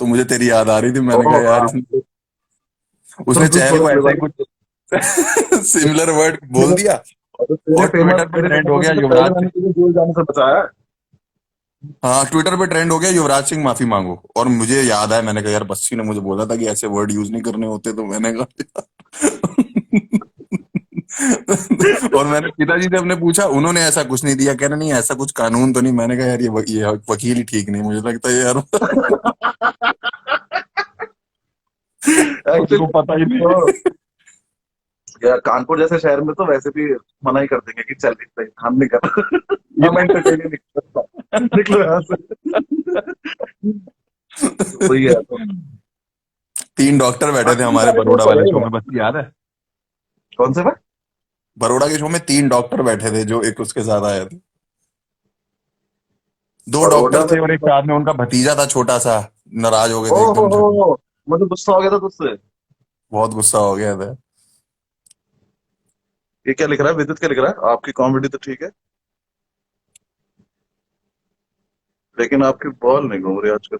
तो मुझे तेरी याद आ रही थी, मैंने ओह कहा यार हाँ। इसने, तो उसने तू चहल छोड़ को दे ऐसा ही भाई। कुछ सिमिलर वर्ड बोल दिया, तो तेरे और फेमस ट्विटर पे तेरे ट्रेंड फेमस हो गया होने से पहले युवराज मैंने सिंह। तुझे जेल जाने से बचाया है। हाँ, ट्विटर पे ट्रेंड हो गया युवराज सिंह माफी मांगो, और मुझे याद है मैंने कहा यार बस्सी ने मुझे बोला था कि ऐसे वर्ड यूज नहीं करने होते, तो मैंने कहा और मैंने पिताजी से अपने पूछा, उन्होंने ऐसा कुछ नहीं दिया, कहना नहीं ऐसा कुछ कानून तो नहीं। मैंने कहा यार ये वकील ही ठीक नहीं, मुझे लगता है यार। एक्चुअली उसको पता ही तो नहीं। यार, कानपुर जैसे शहर में तो वैसे भी मना ही कर देंगे कि चल नहीं, हम नहीं कर। हम एंटरटेन ही नहीं करता, निकलो यहाँ से। तो वही है तो। तीन डॉक्टर बैठे थे बाकी हमारे सारे लोग बरोड़ा वाले पढ़े शो हुए में, हैं। बस याद है। कौन से में? बरोड़ा के शो में तीन डॉक्टर बैठे थे जो एक उसके साथ आए थे। दो बड़ोड़ा डॉक्टर में थे और एक साथ में उनका भतीजा था छोटा सा, नाराज हो गए ओ थे एकदम से। हो, मुझे गुस्सा हो गया था तुझसे। बहुत गुस्सा हो गया था। ये क्या लिख रहा है, विद्युत क्या लिख रहा है? आपकी कॉमेडी तो ठीक है, लेकिन आपकी बॉल नहीं घूम रही आजकल।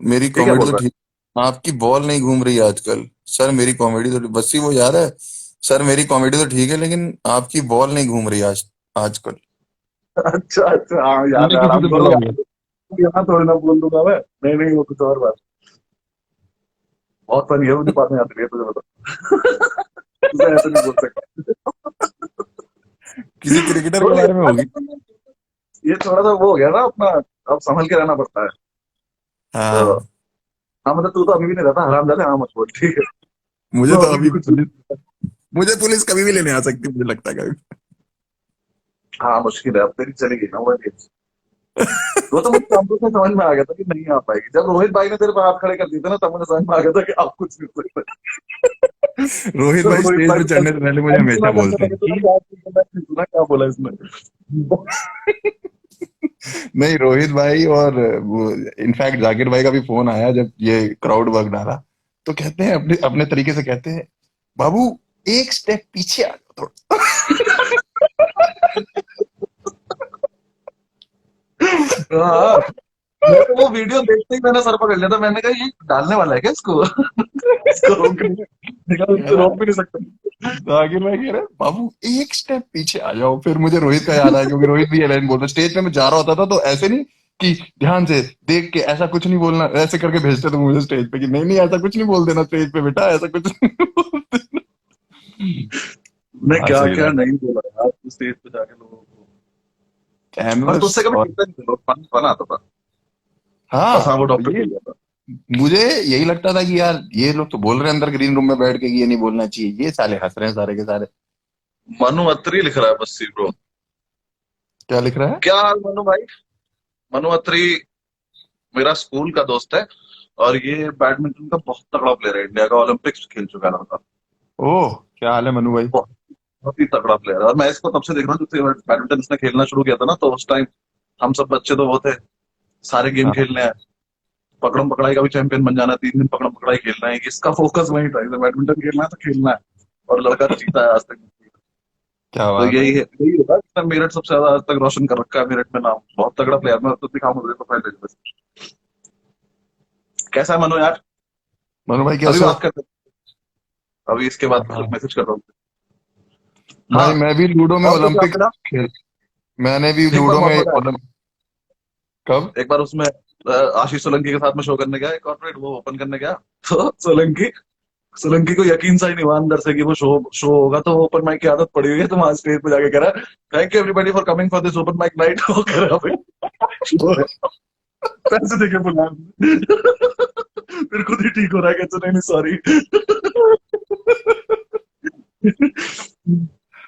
मेरी ये क्या कॉमेडी बोल तो रहा ठीक, आपकी बॉल नहीं घूम रही आजकल। सर मेरी कॉमेडी तो बस ही वो याद है, सर मेरी कॉमेडी तो ठीक है लेकिन आपकी बॉल नहीं घूम रही आजकल। है? अच्छा अच्छा, हाँ याद तुमने है, किसी आराम से दोनों बोला याद होगा। है। यहाँ थोड़ी ना बोल दूंगा मैं, नहीं नहीं, वो कुछ और बात। बहुत फनी है, मुझे बाद में याद रही है, तुझे बता। तुझे ऐसे नहीं बोल सकता। किसी क्रिकेटर के तो बारे में होगी। ये थोड़ा सा वो हो गया ना अपना, अब संभल के रहना पड़ता है। तो हाँ। हाँ मतलब तू तो अभी भी नहीं रहता हराम जाते, हाँ मत बोल, ठीक है। मुझे तो तो अभी अभी भी कुछ, मुझे पुलिस कभी भी लेने आ सकती है, मुझे लगता है कभी। हाँ मुश्किल है, अब तेरी चली गई ना वो चीज। वो तो मुझे शाम से समझ में आ गया था कि नहीं आ पाएगी, जब रोहित भाई ने तेरे पे हाथ खड़े कर दिए थे ना, तब मुझे समझ में आ गया था कि आप कुछ नहीं कर सकते। रोहित तो भाई रोहित स्टेज भाई पे को चढ़ने से पहले मुझे हमेशा सुना करता बोलते था हैं कि तूने कि क्या सुना, सुना क्या बोला इसमें। नहीं, रोहित भाई और वो इनफैक्ट जाकिर भाई का भी फोन आया जब ये क्राउड वर्क डाला, तो कहते हैं अपने अपने तरीके से कहते हैं, बाबू एक स्टेप पीछे आ जाओ थोड़ा। हाँ, मैं तो वो वीडियो देखते ही मैंने सर पकड़ लिया था, मैंने कहा ये डालने वाला है क्या इसको। इसको रोक नहीं, निकाल, कह इसको रहा रोक भी नहीं सकते। जाकिर भाई कह रहे बाबू एक स्टेप पीछे आ जाओ। फिर मुझे रोहित का याद आया, क्योंकि रोहित भी ये लाइन बोलता, स्टेज पे मैं जा रहा होता था तो ऐसे नहीं कि ध्यान से देख के ऐसा कुछ नहीं बोलना, ऐसे करके भेजते थे मुझे स्टेज पे कि नहीं नहीं ऐसा कुछ नहीं बोल देना स्टेज पे बेटा, ऐसा कुछ नहीं बोल देना। मैं बात क्या सही क्या था। नहीं बोला यार स्टेज पे जाके लोगों को। और कैनवस तुझसे कभी और टिकता नहीं था, फन फन आता था। बस हाँ, हाँ, वो डॉक्टर ये खुल गया था। मुझे यही लगता था कि यार ये लोग तो बोल रहे हैं अंदर ग्रीन रूम में बैठ के कि ये नहीं बोलना चाहिए, ये साले हंस रहे हैं सारे के सारे। मनु अत्री लिख रहा है बस ब्रो। क्या लिख रहा है? क्या हाल मनु भाई। मनु अत्री मेरा स्कूल का दोस्त है, और ये बैडमिंटन का बहुत तगड़ा प्लेयर है, इंडिया का ओलंपिक्स खेल चुका है लड़का। ओह, क्या हाल है मनु भाई? बहुत बहुत ही तगड़ा प्लेयर है, और मैं इसको तब से देख रहा हूँ जब से बैडमिंटन इसने खेलना शुरू किया था ना, तो उस टाइम हम सब बच्चे तो वो थे, सारे गेम हाँ, खेलने हैं, पकड़म पकड़ाई का भी चैंपियन बन जाना है, 3 दिन पकड़म पकड़ाई खेलना है, इसका फोकस वही था, इसे बैडमिंटन खेलना है तो खेलना है। और लड़का जीता है आज तक। क्या तो बात है। यही होगा, इसने मेरठ सबसे ज्यादा आज तक रोशन कर रखा है, मेरठ में नाम, बहुत तगड़ा प्लेयर। मैं तो दिखाऊंगा तुझे प्रोफाइल बस। कैसा है मनु यार। मनु भाई अभी कैसे हो? बात करते हैं, अभी इसके बाद हाँ मैसेज कर रहा हूँ। भाई, हाँ, मैं भी लूडो में और तो क्या ओलंपिक मिला। खेल, मैंने भी एक बार लूडो में मौका था, कब? एक बार उसमें आशीष सोलंकी के साथ में शो करने गया, कॉर्पोरेट वो ओपन करने गया। तो सोलंकी सोलंकी को यकीन सा ही नहीं हुआ अंदर से कि वो शो शो होगा, तो वो ओपन माइक की आदत पड़ी हुई है, तो वहां स्टेज पे जाके कह रहा है, thank you everybody for coming for this open mic night. वो कह रहा भाई शो है, पैसे देके बुला। फिर खुद ही ठीक हो रहा है, कहते नहीं नहीं सॉरी।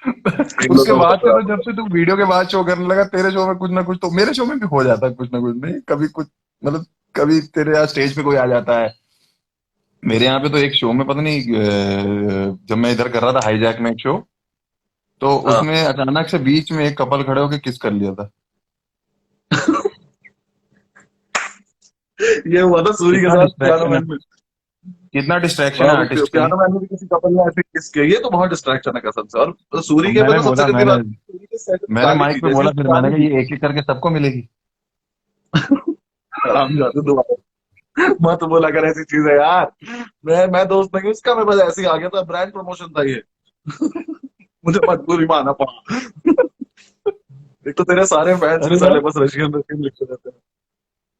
इन उसके लोगों को बाद से तो तो, जब से तू वीडियो के बाद शो करने लगा, तेरे शो में कुछ ना कुछ तो मेरे शो में भी हो जाता है, कुछ ना कुछ नहीं कभी कुछ, मतलब कभी तेरे यहाँ स्टेज पे कोई आ जाता है। मेरे यहाँ पे तो एक शो में पता नहीं जब मैं इधर कर रहा था हाईजैक में एक शो, तो हाँ। उसमें अचानक से बीच में एक कपल खड़े होके किस कर लिया था। ये हुआ था सूरी के कितना साथ पियानो डिस्ट्रैक्शन है, मैन में। कितना डिस्ट्रैक्शन हाँ, है वो आर्टिस्ट के लिए। पियानो मैन में भी किसी कपल ने ऐसे किस किया, ये तो बहुत डिस्ट्रैक्शन है कसम से। और सूरी अब के पे मैंने तो सबसे बोला, गंदी मैंने बात, सूरी के सेट में मैंने गाली माइक थी, पे जैसे बोला, उसने फिर मैंने गाली कहा दी। ये एक एक करके सबको मिलेगी। आराम जाते दोबारा। मत बोला कर ऐसी चीजें यार। मैं दोस्त नहीं हूँ उसका, मैं बस ऐसे ही आ गया था, ब्रांड प्रमोशन था ये। मुझे मजबूरी में आना पड़ा। एक तो तेरे सारे फैंस भी अरे साले यार, बस रशियन रशियन लिखते रहते हैं।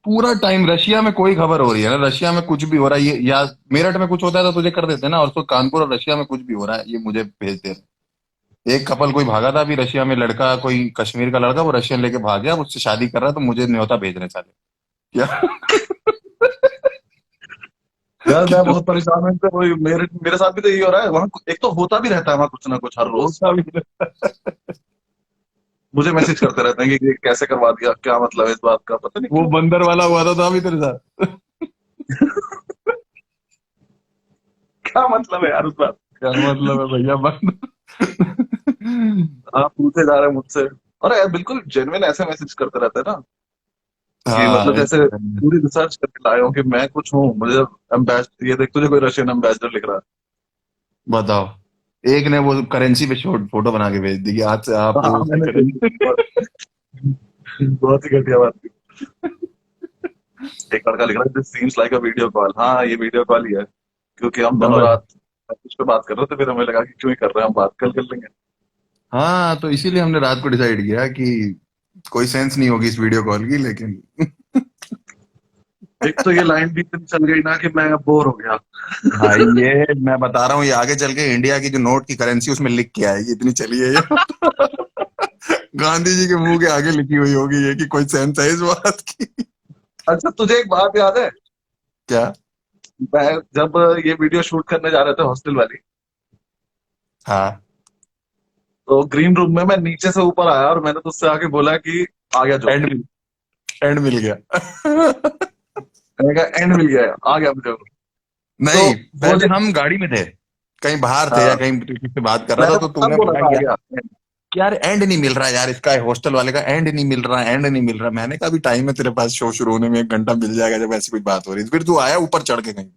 पूरा टाइम रशिया में कोई खबर हो रही है ना, रशिया में कुछ भी हो रहा है ये, या मेरठ में कुछ होता है तो तुझे कर देते हैं ना, और तो कानपुर और रशिया में कुछ भी हो रहा है ये मुझे भेजते हैं। एक कपल कोई भागा था अभी रशिया में, लड़का कोई कश्मीर का लड़का, वो रशियन लेके भाग गया, उससे शादी कर रहा है, तो मुझे न्योता भेज रहे हैं साले। क्या? यार मैं क्या बहुत परेशान हूँ इनसे, वही मेरे मेरे साथ भी तो यही हो रहा है, वहां एक तो होता भी रहता है वहां कुछ ना कुछ हर रोज। होता भी मुझे मैसेज करते रहते हैं कि ये कैसे करवा दिया, क्या मतलब है इस बात का, पता नहीं वो क्यों। बंदर वाला हुआ था अभी तेरे साथ। क्या मतलब है यार उस बात। क्या मतलब है भैया, बंदर। आप पूछे जा रहे हैं मुझसे। अरे यार बिल्कुल जेन्युइन ऐसे मैसेज करते रहते हैं ना, कि मतलब हाँ, जैसे पूरी रिसर्च करके लाए हो कि मैं कुछ हूँ, मुझे एम्बेसडर, ये देख तुझे कोई रशियन एम्बेसडर लिख रहा बताओ, एक ने वो करेंसी पे शॉर्ट फोटो बना के भेज दी कि आज से है। आप हाँ उसकी मैंने देखी करेंसी। थी, बहुत ही घटिया बात थी। एक लड़का लिख रहा है this seems like a video call, हाँ ये वीडियो कॉल ही है, क्योंकि हम दोनों बस। रात कुछ पे बात कर रहे थे, फिर हमें लगा कि क्यों ही कर रहे हैं, हम बात कल कर लेंगे। हाँ, तो इसीलिए हमने रात को डिसाइड किया कि कोई सेंस नहीं होगी इस वीडियो कॉल की, लेकिन एक तो ये लाइन भी इतनी चल गई ना कि मैं अब बोर हो गया। भाई ये मैं बता रहा हूँ, ये आगे चल के इंडिया की जो नोट की करेंसी उसमें लिख के आएगी, इतनी चली है ये। गांधी जी के मुंह के आगे लिखी हुई होगी ये, कि कोई सेंस है इस बात की। अच्छा, तुझे एक बात याद है? क्या? मैं जब ये वीडियो शूट करने जा रहे थे हॉस्टल वाली, हाँ। तो ग्रीन रूम में मैं नीचे से ऊपर आया और मैंने तुझसे आके बोला कि आ गया जो। एंड एंड मिल गया। मैंने कहा एंड मिल गया है, आ गया मुझे। तो नहीं, वो पहले जो हम गाड़ी में थे, कहीं बाहर थे या हाँ, कहीं किसी से बात कर रहा था, मैंने तो तब तुमने बोला बोला था आ कि गया। यार एंड नहीं मिल रहा यार, इसका हॉस्टल वाले का एंड नहीं मिल रहा, एंड नहीं मिल रहा। मैंने कहा अभी टाइम है तेरे पास, शो शुरू होने में 1 घंटा मिल जाएगा, जब ऐसी कोई बात हो रही थी। फिर तू आया ऊपर चढ़ के कहीं,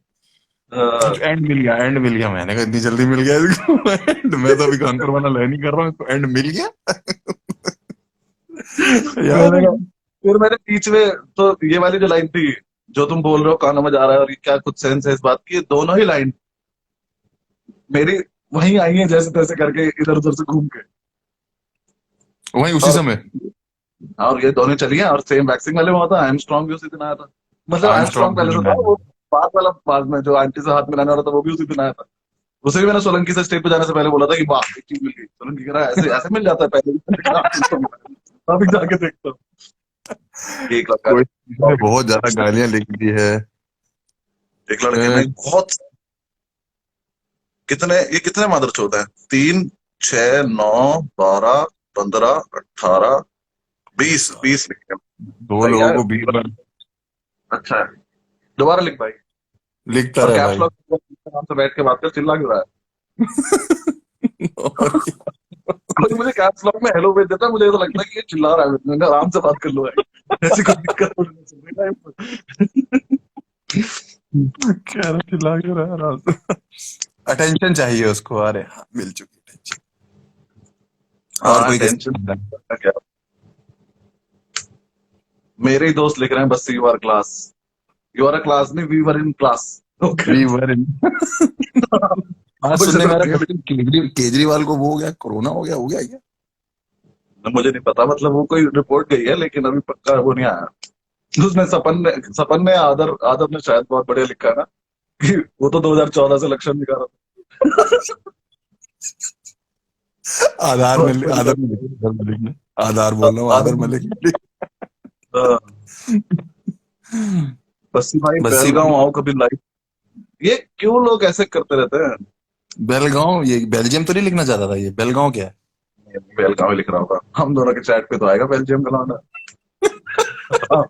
हाँ, एंड मिल गया, एंड मिल गया। मैंने कहा इतनी जल्दी मिल गया इसको एंड? मैं तो अभी कानपुर वाला लर्न ही कर रहा हूँ, इसको एंड मिल गया। यार मैंने कहा फिर मैंने बीच में, तो ये वाली जो लाइन थी जो तुम बोल रहे हो कानों में जा रहा है और ये क्या कुछ सेंस है इस बात की, ये दोनों ही लाइन मेरी वहीं आई है जैसे तैसे करके इधर उधर से घूम के। वही उसी और समय। ये दोनों चली हैं और सेम वैक्सिंग वाले में हुआ था। आई एम स्ट्रांग भी उसी दिन आया था। मतलब आई एम स्ट्रांग पहले से था, आर्मस्ट्रॉन्ग। वो बाद वाला बाद में जो आंटी से हाथ मिलाने वाला था वो भी उसी दिन आया था। उसे भी मैंने सोलंकी से स्टेज पे जाने से पहले बोला था कि वाह एक चीज मिल गई। सोलंकी कह रहा है ऐसे ऐसे मिल जाता है पहले भी। मैंने कहा, "हाँ, अभी जाके देखता हूँ।" एक लड़का कोई किसी ने बहुत ज्यादा गालियां लिख दी है। एक लड़के अ, ने बहुत कितने ये कितने मादरचोद हैं? 3, 6, 9, 12, 15, 18, 20, 20 लिखे हैं। दो सही लोगों है। को 20 बार अच्छा है। दोबारा लिख भाई। लिखता और रहे कैप्स भाई। लॉक आराम से बैठ के बात कर, चिल्ला क्यों रहा और है? क्या? कोई मुझे कैप्स लॉक में हेलो भेज देता है, मुझे ऐसा लगता है कि ये चिल्ला रहा है। मैंने आराम से बात कर लो भाई, ऐसी कोई दिक्कत नहीं चल रही लाइफ में। कह रहा चिल्ला क्यों रहा है आराम से? अटेंशन चाहिए उसको। अरे हाँ, मिल चुकी अटेंशन। और हाँ कोई टेंशन किसी? क्या। मेरे ही दोस्त लिख रहे हैं बस you are class. You are a class नहीं, we were in class. Okay. We were in. आज मुझे सुनने तो में आ रहा गेम, है केजरीवाल को वो हो गया, कोरोना हो गया क्या? मुझे नहीं पता, मतलब वो कोई रिपोर्ट गई है लेकिन अभी पक्का वो नहीं आया। उसने सपन ने आदर आदर ने शायद बहुत बढ़िया लिखा है ना कि वो तो 2014 से इलेक्शन दिखा रहा आधार था। में आधार में आधार मलिक ने, आधार बोल रहा हूँ, आधार आदर मलिक ने। बस्सी भाई बस ये बेलगांव आओ कभी लाइव। ये क्यों लोग ऐसे करते रहते हैं? बेलगांव, ये बेल्जियम तो नहीं लिखना चाहता था, ये बेलगांव क्या है? बेलगांव ही लिख रहा होगा। हम दोनों के चैट पे तो आएगा बेल्जियम का लौंडा। हाँ,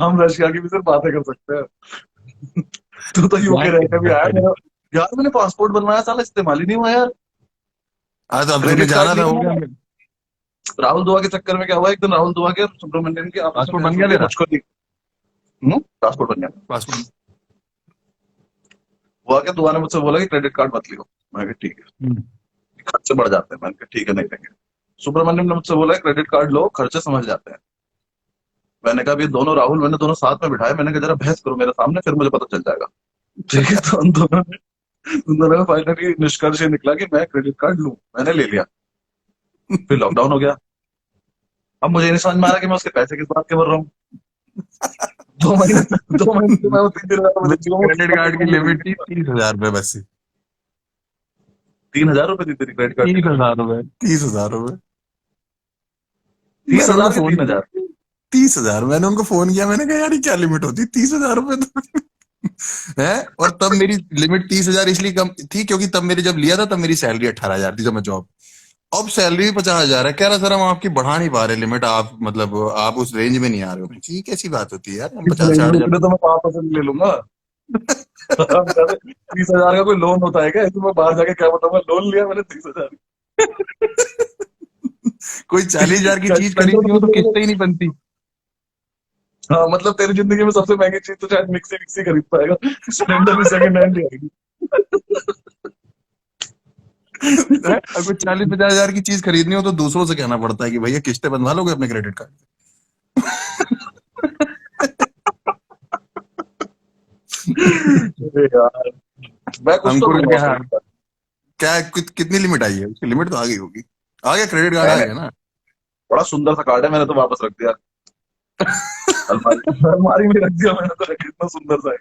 हम रशिया की भी सिर्फ बातें कर सकते हैं। तू तो यूके रह के भी आया मेरा। यार मैंने पासपोर्ट बनवाया, साला इस्तेमाल ही नहीं हुआ यार। आज अब तुम्हें क्रेडिट कार्ड जाना था, हो लिया गया। मैंने। राहुल दुआ के चक्कर में क्या हुआ, एक दिन राहुल दुआ के और सुब्रमण्यम के आपस में पासपोर्ट बहस बन हो गया गई, तेरा? मुझको दी। पासपोर्ट बन गया। पासपोर्ट। हुआ क्या, दुआ ने मुझसे बोला कि क्रेडिट कार्ड मत लियो। मैंने कहा ठीक है, हम्म। खर्चे बढ़ जाते हैं। मैंने कहा ठीक है नहीं लेंगे। सुब्रमण्यम ने मुझसे बोला क्रेडिट कार्ड लो, खर्चे समझ जाते हैं। मैंने कहा ये दोनों राहुल मैंने दोनों साथ में बिठाए, मैंने कहा जरा बहस करो मेरे सामने, फिर मुझे पता चल जाएगा। ठीक है, तो उन दोनों का फाइनली निष्कर्ष ये निकला कि मैं क्रेडिट कार्ड लूं। मैंने ले लिया। फिर लॉकडाउन हो गया। अब मुझे नहीं समझ में आ रहा कि मैं उसके पैसे किस बात के भर रहा हूँ। 2 महीने 2 महीने से मैं वो 3 दिन में मेरी देती हूँ। क्रेडिट कार्ड की लिमिट थी 30,000 रुपए बस। 3,000 रुपए दी तेरी क्रेडिट कार्ड की तीस लिमिट? हजार रुपए 30,000 रुपए। तीस मैंने उनको हजार की फोन 3,000? किया, 30,000। मैंने उनको फोन किया, मैंने कहा यार ये क्या लिमिट होती है 30,000 रुपए तो। है। और तब मेरी लिमिट 30,000 इसलिए कम थी क्योंकि तब मेरी जब लिया था तब मेरी सैलरी 18,000 थी, जब मैं जॉब। अब सैलरी भी 50,000 है। कह रहा सर हम आपकी बढ़ा नहीं पा रहे लिमिट, आप मतलब आप उस रेंज में नहीं आ रहे हो। ये कैसी बात होती है यार, हम 50-60 हजार। इसलिए तो मैं 5% ले लूंगा। 30,000 का कोई लोन होता है क्या? इसमें मैं बाहर जाके क्या बताऊंगा लोन लिया मैंने 30,000। कोई 40,000 की क्या चीज स्प्लेंडर खरीदनी हो तो किस्तें ही नहीं बनती। हाँ, मतलब तेरी जिंदगी में सबसे महंगी चीज तो शायद मिक्सी मिक्सी खरीद पाएगा। स्प्लेंडर भी सेकंड हैंड ही आएगी। है? अगर 40-50 हजार की चीज खरीदनी हो तो दूसरों से कहना पड़ता है कि भैया किस्तें बनवा लोगे अपने क्रेडिट कार्ड अरे यार, मैं कुछ तो अंकुर का लूंगा क्या उसका। हाल? क्या कितनी लिमिट आई है उसकी? लिमिट तो आ गई होगी। आ गया क्रेडिट कार्ड, आ मैंने गया ना? बड़ा सुंदर सा कार्ड है, मैंने तो वापस रख दिया। अलमारी अलमारी में रख दिया मैंने, तो कितना सुंदर सा है।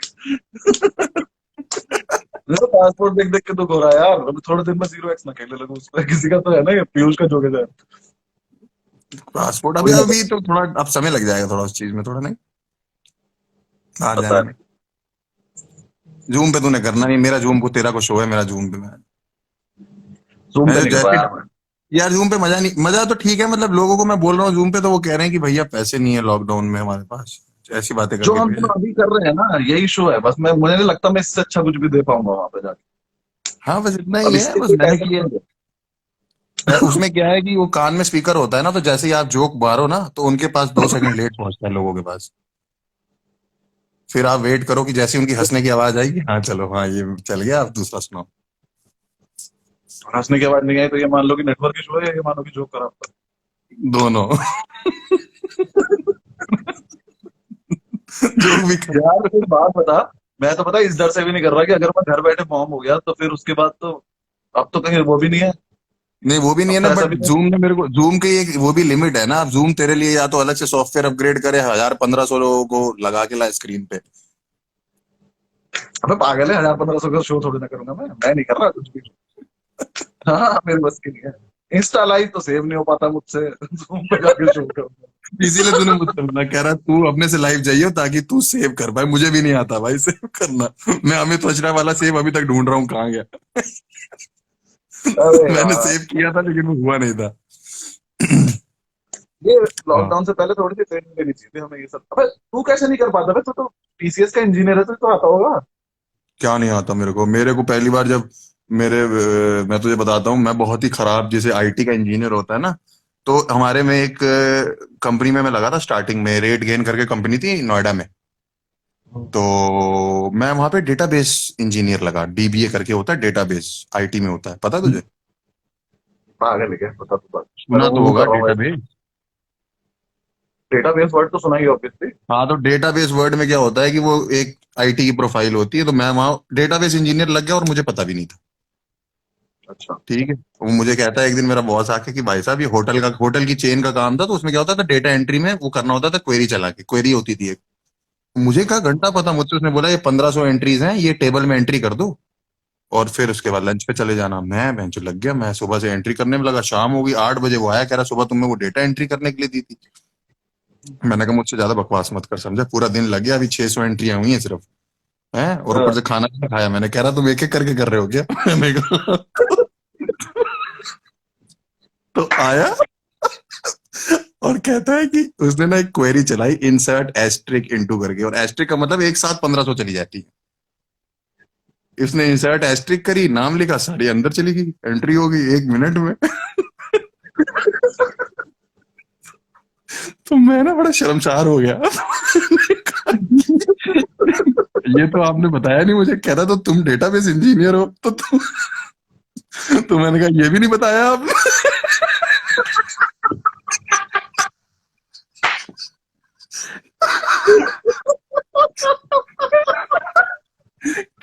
मेरा पासपोर्ट देख देख के दुख हो रहा है यार, अभी थोड़े दिन में 0x ना खेलने लगूं उस पर। किसी का तो है ना ये पीयूष का जोगे जाए। पासपोर्ट अभी कोई अभी मतलब तो थोड़ा अब समय लग जाएगा थोड़ा उस चीज में, थोड़ा नहीं बाहर पता जाने में। नहीं। जूम पे तूने करना नहीं, मेरा जूम को तेरा को शो है, मेरा जूम पे जूम मैं पे जो नहीं कर रहा जैसे यार मैं। यार जूम पे मजा नहीं, मजा तो ठीक है, मतलब लोगों को मैं बोल रहा हूँ जूम पे तो वो कह रहे हैं कि भैया पैसे नहीं है लॉकडाउन में हमारे पास, ऐसी बातें जो करके हम भेजे। दोनों अभी कर रहे हैं ना, यही शो है बस। मैं मुझे नहीं लगता मैं इससे अच्छा कुछ भी दे पाऊंगा वहां पे जाके। हाँ बस इतना ही अब है, इसके बस कोई मैंने पैसे किया। नहीं है। उसमें क्या है कि वो कान में स्पीकर होता है ना, तो जैसे ही आप जोक मारो ना तो उनके पास 2 सेकंड लेट पहुंचता है लोगों के पास। फिर आप वेट करो कि जैसे ही उनकी हंसने की आवाज आएगी, हाँ चलो हाँ ये चल गया, आप दूसरा सुनाओ। हंसने की आवाज नहीं आई तो ये मान लो कि नेटवर्क इशू है, या ये मानो कि जोक खराब था। दोनों। जोक भी यार फिर बात बता, मैं तो पता है इस डर से भी नहीं कर रहा कि अगर मैं घर बैठे मॉम हो गया तो फिर उसके बाद तो अब तो कहीं वो भी नहीं है। नहीं वो भी नहीं अब है तो ना, ऐसा बट भी नहीं जूम ने मेरे को, जूम की एक वो भी लिमिट है ना, अब जूम तेरे लिए या तो अलग से सॉफ्टवेयर अपग्रेड करे 1000-1500 लोगों को लगा के ला स्क्रीन पे। अबे पागल है, 1000-1500 का शो थोड़ी ना करूंगा मैं नहीं कर रहा कुछ भी। हाँ हाँ, मेरे बस की नहीं है। इंस्टा लाइव तो सेव नहीं हो पाता मुझसे। Zoom पे जाके शो करूंगा। इसीलिए तूने मुझसे बोला, कह रहा तू अपने से लाइव जाइयो ताकि तू सेव कर पाए, मुझे भी नहीं आता भाई सेव करना। मैं अमित वचरा वाला सेव अभी तक ढूंढ रहा हूँ कहाँ गया। अरे मैंने यार, सेव किया था लेकिन वो हुआ नहीं था। ये हाँ लॉकडाउन से पहले थोड़ी सी ट्रेनिंग लेनी चाहिए थी हमें ये सब। अबे तू कैसे नहीं कर पाता? बे तू तो टीसीएस का इंजीनियर है, तुझे तो आता होगा। क्या नहीं आता मेरे को, मेरे को पहली बार जब मैं तुझे बताता हूँ, मैं बहुत ही खराब जैसे आईटी का इंजीनियर होता है ना, तो हमारे में एक कंपनी में मैं लगा था स्टार्टिंग में, रेट गेन करके कंपनी थी नोएडा में। तो मैं वहां पे डेटाबेस इंजीनियर लगा, डीबीए करके होता है डेटाबेस, आईटी में होता है, पता है तुझे? पागल है क्या? बता तू बात, मैं सुना तो तो वो होगा कर रहा हूँ। डेटाबेस। डेटाबेस वर्ड तो सुना ही ऑब्वियसली। हाँ तो डेटाबेस वर्ड में क्या होता है कि वो एक आईटी की प्रोफाइल होती है, तो मैं वहाँ डेटाबेस इंजीनियर लग गया और मुझे पता भी नहीं था। अच्छा। ठीक है, वो मुझे कहता है एक दिन मेरा बॉस आके कि भाई साहब ये होटल की चेन का काम था, तो उसमें क्या होता था डेटा एंट्री में वो करना होता था, क्वेरी चला के, क्वेरी होती थी एक। मुझे क्या घंटा पता, मुझसे उसने बोला ये 1500 एंट्रीज हैं, ये टेबल में एंट्री कर दो और फिर उसके बाद लंच पे चले जाना। मैं बेंच लग गया, मैं सुबह से एंट्री करने में लगा, शाम होगी 8 बजे वो आया, कह रहा सुबह तुमने वो डेटा एंट्री करने के लिए दी थी। मैंने कहा मुझसे ज्यादा बकवास मत कर, समझा, पूरा दिन लग गया, अभी 600 एंट्रियां हुई हैं सिर्फ, हैं, और ऊपर हाँ। से खाना भी खाया। मैंने कह रहा तुम एक एक करके कर रहे हो क्या? मैंने कहा तो आया और कहता है कि उसने ना एक क्वेरी चलाई, इंसर्ट एस्ट्रिक इनटू करके, और एस्ट्रिक का मतलब एक साथ 1500 चली जाती है। इसने इंसर्ट एस्ट्रिक करी, नाम लिखा, साड़ी अंदर चली गई, एंट्री हो गई 1 मिनट में। तो मैं ना बड़ा शर्मसार हो गया। ये तो आपने बताया नहीं मुझे, कह रहा तो तुम डेटाबेस इंजीनियर हो तो मैंने कहा ये भी नहीं बताया आपने।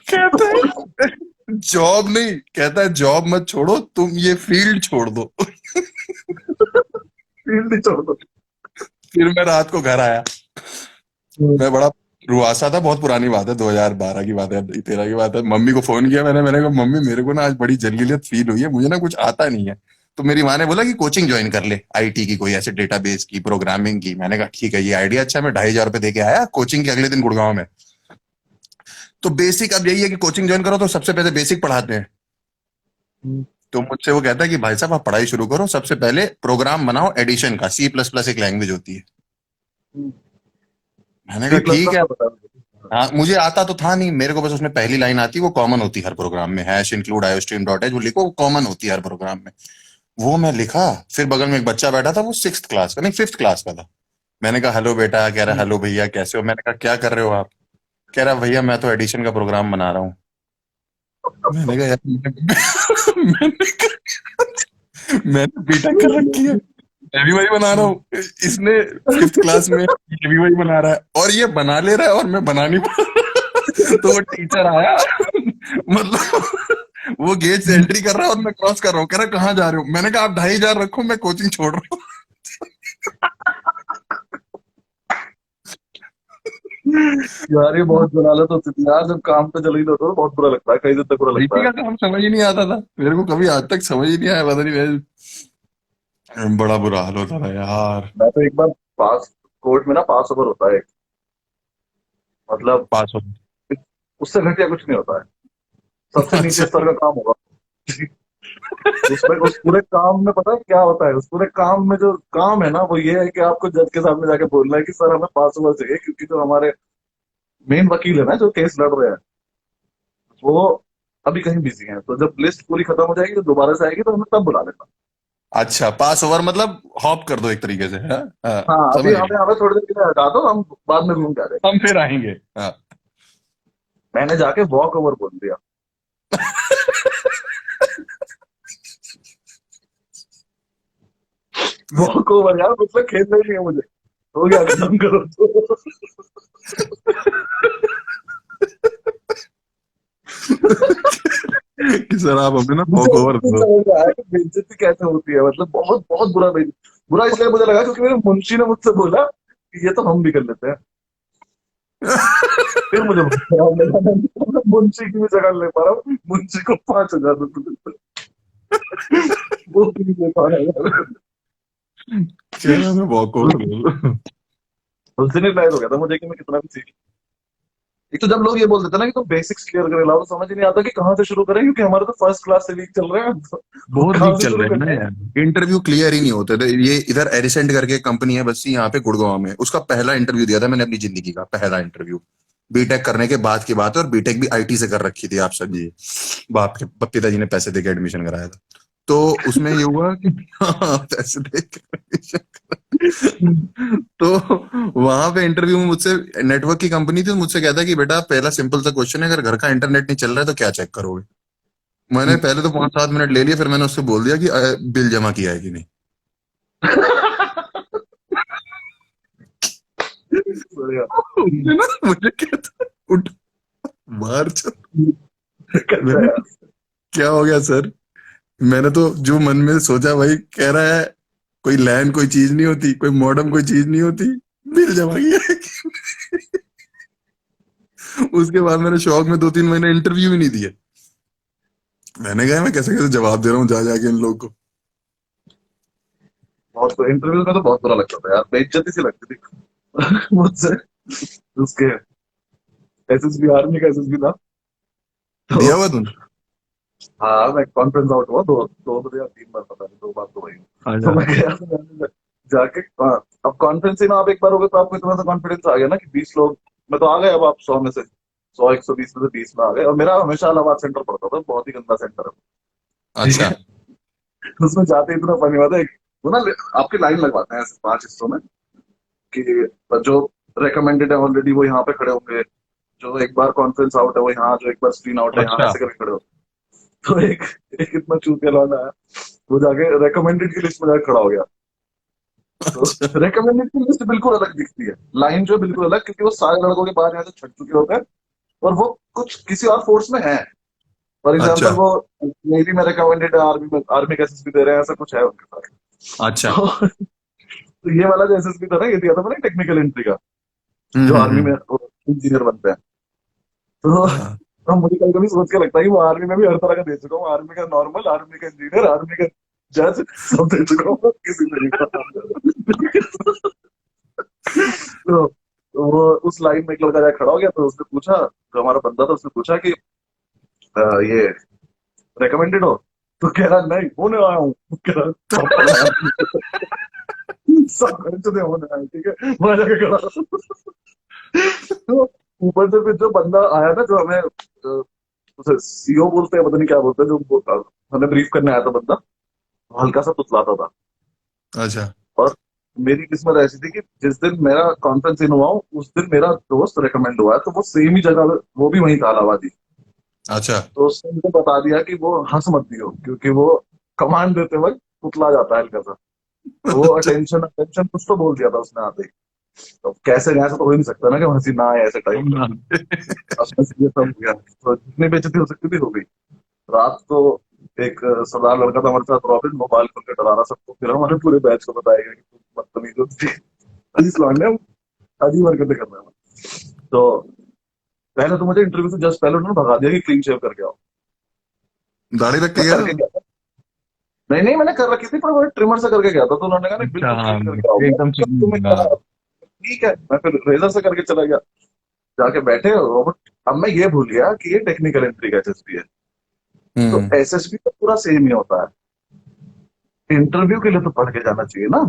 कहता है जॉब नहीं, कहता है जॉब मत छोड़ो, तुम ये फील्ड छोड़ दो। फील्ड ही छोड़ दो। फिर मैं रात को घर आया, मैं बड़ा रुआसा था, बहुत पुरानी बात है, 2012 की बात है, 13 की बात है। मम्मी को फोन किया मैंने कहा मम्मी मेरे को ना आज बड़ी जलीलियत फील हुई है, मुझे ना कुछ आता नहीं है। तो मेरी माँ ने बोला कि कोचिंग ज्वाइन कर ले आईटी की, कोई ऐसे डेटाबेस की, प्रोग्रामिंग की। मैंने कहा ठीक है ये आइडिया अच्छा है, मैं 2500 रुपये दे के आया कोचिंग के अगले दिन गुड़गांव में। तो बेसिक अब यही है कि कोचिंग ज्वाइन करो तो सबसे पहले बेसिक पढ़ाते हैं। तो मुझसे वो कहता है कि भाई साहब आप पढ़ाई शुरू करो, सबसे पहले प्रोग्राम बनाओ एडिशन का, C++ एक लैंग्वेज होती है। मैंने सी कहा प्लस ठीक प्लस है। तो बता दो। हाँ मुझे आता तो था नहीं, मेरे को बस उसमें पहली लाइन आती है, वो कॉमन होती है हर प्रोग्राम में, hash include iostream dot H, वो लिखो, वो कॉमन होती है हर प्रोग्राम में। वो मैं लिखा, फिर बगल में एक बच्चा बैठा था, वो 6th क्लास का नहीं 5th क्लास का था। मैंने कहा हेलो बेटा, कह रहा हेलो भैया कैसे हो, मैंने कहा क्या कर रहे हो आप? कह रहा भैया मैं तो एडिशन का प्रोग्राम बना रहा हूँ। मैंने कहा यार मैंने बीटेक कर रखी है, मैं भी वही बना रहा हूँ, इसने 5th क्लास में ये भी वही बना रहा है, और ये बना ले रहा है और मैं बना नहीं पा रहा। तो वो टीचर आया, मतलब वो गेट से एंट्री कर रहा है और मैं क्रॉस कर रहा हूँ, कह रहा कहाँ जा रहे हो? मैंने कहा आप 2500 रखो, मैं कोचिंग छोड़ रहा हूँ। यार ये बहुत जलालत होती थी यार, जब काम पे चले जाते तो बहुत बुरा लगता है, कई दिन तक बुरा लगता डीपी है। का काम समझ ही नहीं आता था मेरे को, कभी आज तक समझ ही नहीं आया, पता नहीं बड़ा बुरा हाल होता था यार। मैं तो एक बार पास, कोर्ट में ना पास ओवर होता है एक, मतलब पास हो। उससे घटिया कुछ नहीं होता है, सबसे नीचे अच्छा। स्तर का काम होगा। उसमें उस पूरे काम में पता है क्या होता है, उस पूरे काम में जो काम है ना वो ये है कि आपको जज के सामने जाके बोलना है कि सर हमें पास ओवर चाहिए, क्योंकि जो हमारे मेन वकील है ना जो केस लड़ रहे हैं, वो अभी कहीं बिजी हैं, तो जब लिस्ट पूरी खत्म हो जाएगी तो दोबारा से आएगी तो हमें तब बुला लेना। अच्छा, पास ओवर मतलब हॉप कर दो एक तरीके से, हाँ हाँ। हाँ अभी समझ हमें गया। हमें थोड़ी देर के लिए हटा दो, हम बाद में घूम के आ जाएंगे। हम फिर आएंगे। हाँ। मैंने जाके वॉक ओवर बोल दिया। वॉक ओवर यार, मतलब खेलना ही नहीं है मुझे, हो गया खत्म करो तो। कि सर आप हमें ना मुझे वॉक उस ओवर दिन दो। समझ में आया कि बेइज्जती कैसे होती है, मतलब बहुत बहुत बुरा बुरा इसलिए मुझे लगा क्योंकि मेरे मुंशी ने मुझसे बोला कि ये तो हम भी कर लेते हैं। फिर मुझे बहुत खराब लगा, मैं मुंशी की भी जगह ले पा रहा हूँ, मुंशी को 5,000 रुपये देते हैं, वो भी नहीं दे पा रहा यार। क्या नाम है, वॉक ओवर दो। उस दिन रियलाइज हो गया था मुझे कि मैं कितना भी सीख, एक तो जब लोग ये बोल देते हैं ना कि तुम बेसिक्स क्लियर कर लाओ, तो समझ ही नहीं आता कि कहाँ से शुरू करें, क्योंकि हमारे तो फर्स्ट क्लास से वीक चल रहे हैं, तो बहुत कहाँ वीक से चल शुरू रहे हैं ना करें। यार, इंटरव्यू क्लियर ही नहीं होते थे। ये इधर एरिसेंट करके कंपनी है बस यहाँ पे गुड़गांव में, उसका पहला इंटरव्यू दिया था मैंने अपनी जिंदगी का, पहला इंटरव्यू। बीटेक करने के बाद की बात है, और बीटेक भी आईटी से कर रखी थी, आप समझिए। बाप के पिताजी ने पैसे देके एडमिशन कराया था। तो उसमें ये हुआ कि हाँ, पैसे देके एडमिशन। तो वहां पे इंटरव्यू में मुझसे, नेटवर्क की कंपनी थी, मुझसे कहता कि बेटा पहला सिंपल सा क्वेश्चन है, अगर घर का इंटरनेट नहीं चल रहा है तो क्या चेक करोगे। मैंने पहले तो 5-7 मिनट ले लिए, फिर मैंने उससे बोल दिया कि बिल जमा किया है कि नहीं। बढ़िया। उसने ना मुझे कहता, उठ बाहर चल। कहता है मैंने, यार। क्या हो गया सर? मैंने तो जो मन में सोचा वही कह रहा है, कोई लैन कोई चीज नहीं होती, कोई मॉडेम कोई चीज नहीं होती, बिल जमा किया है। उसके बाद मैंने शौक में 2-3 महीने इंटरव्यू ही नहीं दिए। मैंने कहा मैं कैसे कैसे जवाब दे रहा हूँ जा जाके इन लोग को। बहुत इंटरव्यू में तो बहुत बुरा लगता था यार, बेइज्जती सी लगती थी मुझसे। उसके एसएसबी, आर्मी का एसएसबी था, तो दिया हुआ तुम? हाँ मैं कॉन्फ्रेंस आउट हुआ दो दो बार या 3 बार, पता नहीं, 2 बार तो वही। तो अच्छा। मैं गया तो मैंने जाके, हाँ, अब कॉन्फ्रेंस ही में आप एक बार हो गए तो आपको इतना सा कॉन्फिडेंस आ गया ना कि 20 लोग, मैं तो आ गए, अब आप 100 में से 100 120 में से 20 में आ गए, और मेरा हमेशा इलाहाबाद सेंटर पड़ता था, बहुत ही गंदा सेंटर है। ठीक अच्छा। है। उसमें जाते ही इतना फनी बात है, वो ना आपकी लाइन लगवाते हैं ऐसे 5 हिस्सों में, कि जो रिकमेंडेड है ऑलरेडी वो यहाँ पे खड़े होंगे, जो एक बार कॉन्फ्रेंस आउट है वो यहाँ, जो एक बार स्क्रीन आउट है यहाँ, अच्छा। ऐसे करके खड़े होते हैं। तो एक इतना चूतिया लौंडा है, वो जाके रिकमेंडेड की लिस्ट में जाके खड़ा हो गया। तो अच्छा। रिकमेंडेड की लिस्ट बिल्कुल अलग दिखती है, लाइन जो है बिल्कुल अलग, क्योंकि वो सारे लड़कों के बाहर यहाँ से छट चुके होते हैं, और वो कुछ किसी और फोर्स में है। फॉर अच्छा। एग्जाम्पल वो नेवी में रिकमेंडेड है, आर्मी में, आर्मी का एसएसबी दे रहे हैं, ऐसा कुछ है उनके पास। अच्छा। तो, तो ये वाला जो एसएसबी था ना, ये दिया था मैंने टेक्निकल एंट्री का, जो आर्मी में हम्म। इंजीनियर बनते हैं। तो हाँ। तो मुझे कभी कभी सोच के लगता है कि वो आर्मी में भी हर तरह का दे चुका हूँ, आर्मी का नॉर्मल, आर्मी का इंजीनियर, आर्मी का जज, सब दे चुका हूँ, किसी से नहीं पता। तो, तो वो उस लाइन में एक लड़का जाके खड़ा हो गया, तो उसने पूछा, जो हमारा बंदा था उसने पूछा कि ये रिकमेंडेड हो? तो कह रहा नहीं, होने आया हूँ। कह रहा प्रॉपर लाइन, सब खड़े चुके होने आए, ठीक है, वहां जाके खड़ा। तो ऊपर से फिर जो बंदा आया ना, जो हमें उसे सीओ बोलते हैं, पता नहीं क्या बोलते हैं, हमें ब्रीफ करने आया था बंदा, हल्का सा तुतलाता था। अच्छा। और मेरी किस्मत ऐसी थी कि जिस दिन मेरा कॉन्फ्रेंस इन हुआ उस दिन मेरा दोस्त रेकमेंड हुआ है, तो वो सेम ही जगह, वो भी वहीं था, इलाहाबाद ही। अच्छा। तो उसने मुझे बता दिया कि वो हंस मत दियो, क्योंकि वो कमांड देते वक्त पुतला जाता है हल्का सा, तो वो अच्छा। अटेंशन अटेंशन कुछ तो बोल दिया था उसने आते ही। तो कैसे गया, ऐसा तो हो ही नहीं सकता ना कि हंसी ना आए ऐसे टाइम हम पे। ना। उसमें से ये सब हो गया, तो जितनी बेइज्जती हो सकती थी हो गई। रात को एक सरदार लड़का था हमारे साथ, रॉबिन, मोबाइल खोल के डरा रहा सबको, फिर हमारे पूरे बैच को बताएगा कि तुम बदतमीज हो, अजीज लौंडे हम, अजीब हरकतें कर रहे हैं। तो पहले तो मुझे इंटरव्यू से जस्ट पहले उन्होंने भगा दिया कि क्लीन शेव करके आओ। दाढ़ी रख के मैं गया करके था? गया था। नहीं नहीं, मैंने कर रखी थी पर वो ट्रिमर से करके गया था, तो उन्होंने कहा नहीं अच्छा, बिल्कुल हाँ, क्लीन करके आओ। मैं एकदम कहा, तुम्हें चिकन, क्या, हाँ। ठीक है, मैं फिर रेजर से करके चला गया। जाके बैठे रोबोट। अब मैं ये भूल गया कि ये टेक्निकल एंट्री का एसएसपी है। तो हम्म। एसएसपी तो पूरा सेम ही होता है, इंटरव्यू के लिए तो पढ़ के जाना चाहिए ना।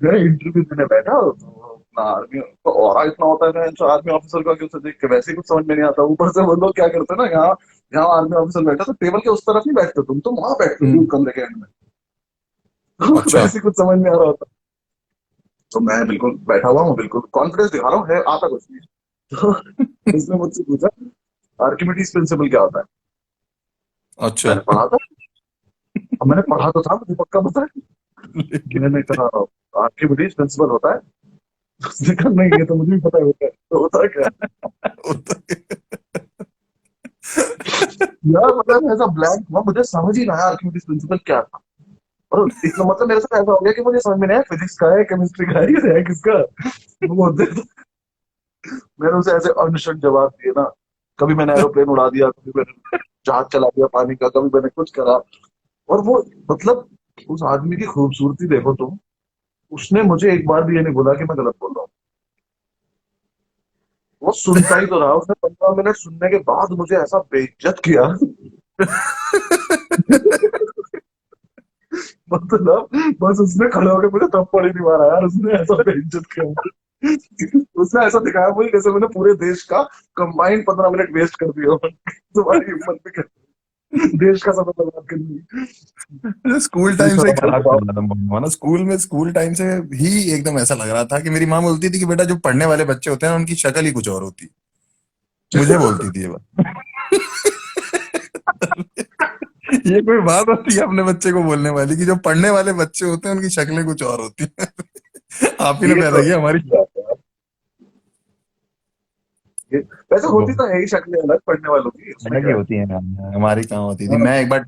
मैं इंटरव्यू देने बैठा तो अपना आर्मी तो और इतना होता है ना, आर्मी ऑफिसर का, उसे देख के वैसे ही कुछ समझ में नहीं आता। ऊपर से वो लोग क्या करते हैं ना, यहाँ यहाँ आर्मी ऑफिसर बैठा तो टेबल के उस तरफ नहीं बैठते, तुम वहां बैठते हो दूर हम्म। कमरे के एंड में। तो अच्छा। वैसे ही कुछ समझ नहीं आ रहा होता। तो मैं बिल्कुल बैठा हुआ हूँ, बिल्कुल कॉन्फिडेंस दिखा रहा हूँ, है आता कुछ नहीं। तो उसने मुझसे पूछा आर्किमिडीज प्रिंसिपल क्या होता है। अच्छा। मैंने पढ़ा था। अब मैंने पढ़ा तो था, मुझे पक्का पता है। लेकिन मैंने कहा आर्किमिडीज प्रिंसिपल होता है। उसने कहा नहीं, ये तो मुझे भी पता है होता है, तो होता क्या है? यार मतलब ऐसा ब्लैंक हुआ, मुझे समझ ही ना आया आर्किमिडीज प्रिंसिपल क्या था। और इसका मतलब मेरे साथ ऐसा हो गया कि मुझे समझ में नहीं आया फिजिक्स का है, केमिस्ट्री का है, ये है किसका। वो मैंने उसे ऐसे अनशन जवाब दिए ना। कभी मैंने एरोप्लेन उड़ा दिया, कभी मैंने जहाज चला दिया पानी का, कभी मैंने कुछ करा। और वो मतलब उस आदमी की खूबसूरती देखो तुम। उसने मुझे एक बार भी ये नहीं बोला कि मैं गलत बोल रहा हूँ। वो सुनता ही तो रहा, उसने 15 मिनट सुनने के बाद मुझे ऐसा बेइज्जत किया। मतलब बस उसने खड़े होकर मुझे थप्पड़ ही नहीं मारा यार, उसने ऐसा बेइज्जत किया मुझे। उसने ऐसा दिखाया मुझे जैसे मैंने पूरे देश का कंबाइंड 15 मिनट वेस्ट कर दिया हो। तुम्हारी हिम्मत भी कर, देश का समय बर्बाद कर दी। स्कूल टाइम से ही बेशरम खराब हरकत। चल रहा था मानो ना, स्कूल टाइम से ही एकदम ऐसा लग रहा था कि मेरी माँ बोलती थी कि बेटा जो पढ़ने वाले बच्चे होते हैं ना, उनकी शक्ल ही कुछ और होती है। मुझे बोलती थी ये बात। ये कोई बात होती है अपने बच्चे को बोलने वाली कि जो पढ़ने वाले बच्चे होते हैं उनकी शक्लें कुछ और होती है। आप ही ने ये पैदा तो किया हमारी। बात है यार। ये वैसे होती बहुत तो है ही शक्लें अलग पढ़ने वालों की, उसमें अलग ही क्या होती है, हमारी कहाँ होती थी। है। मैं एक बार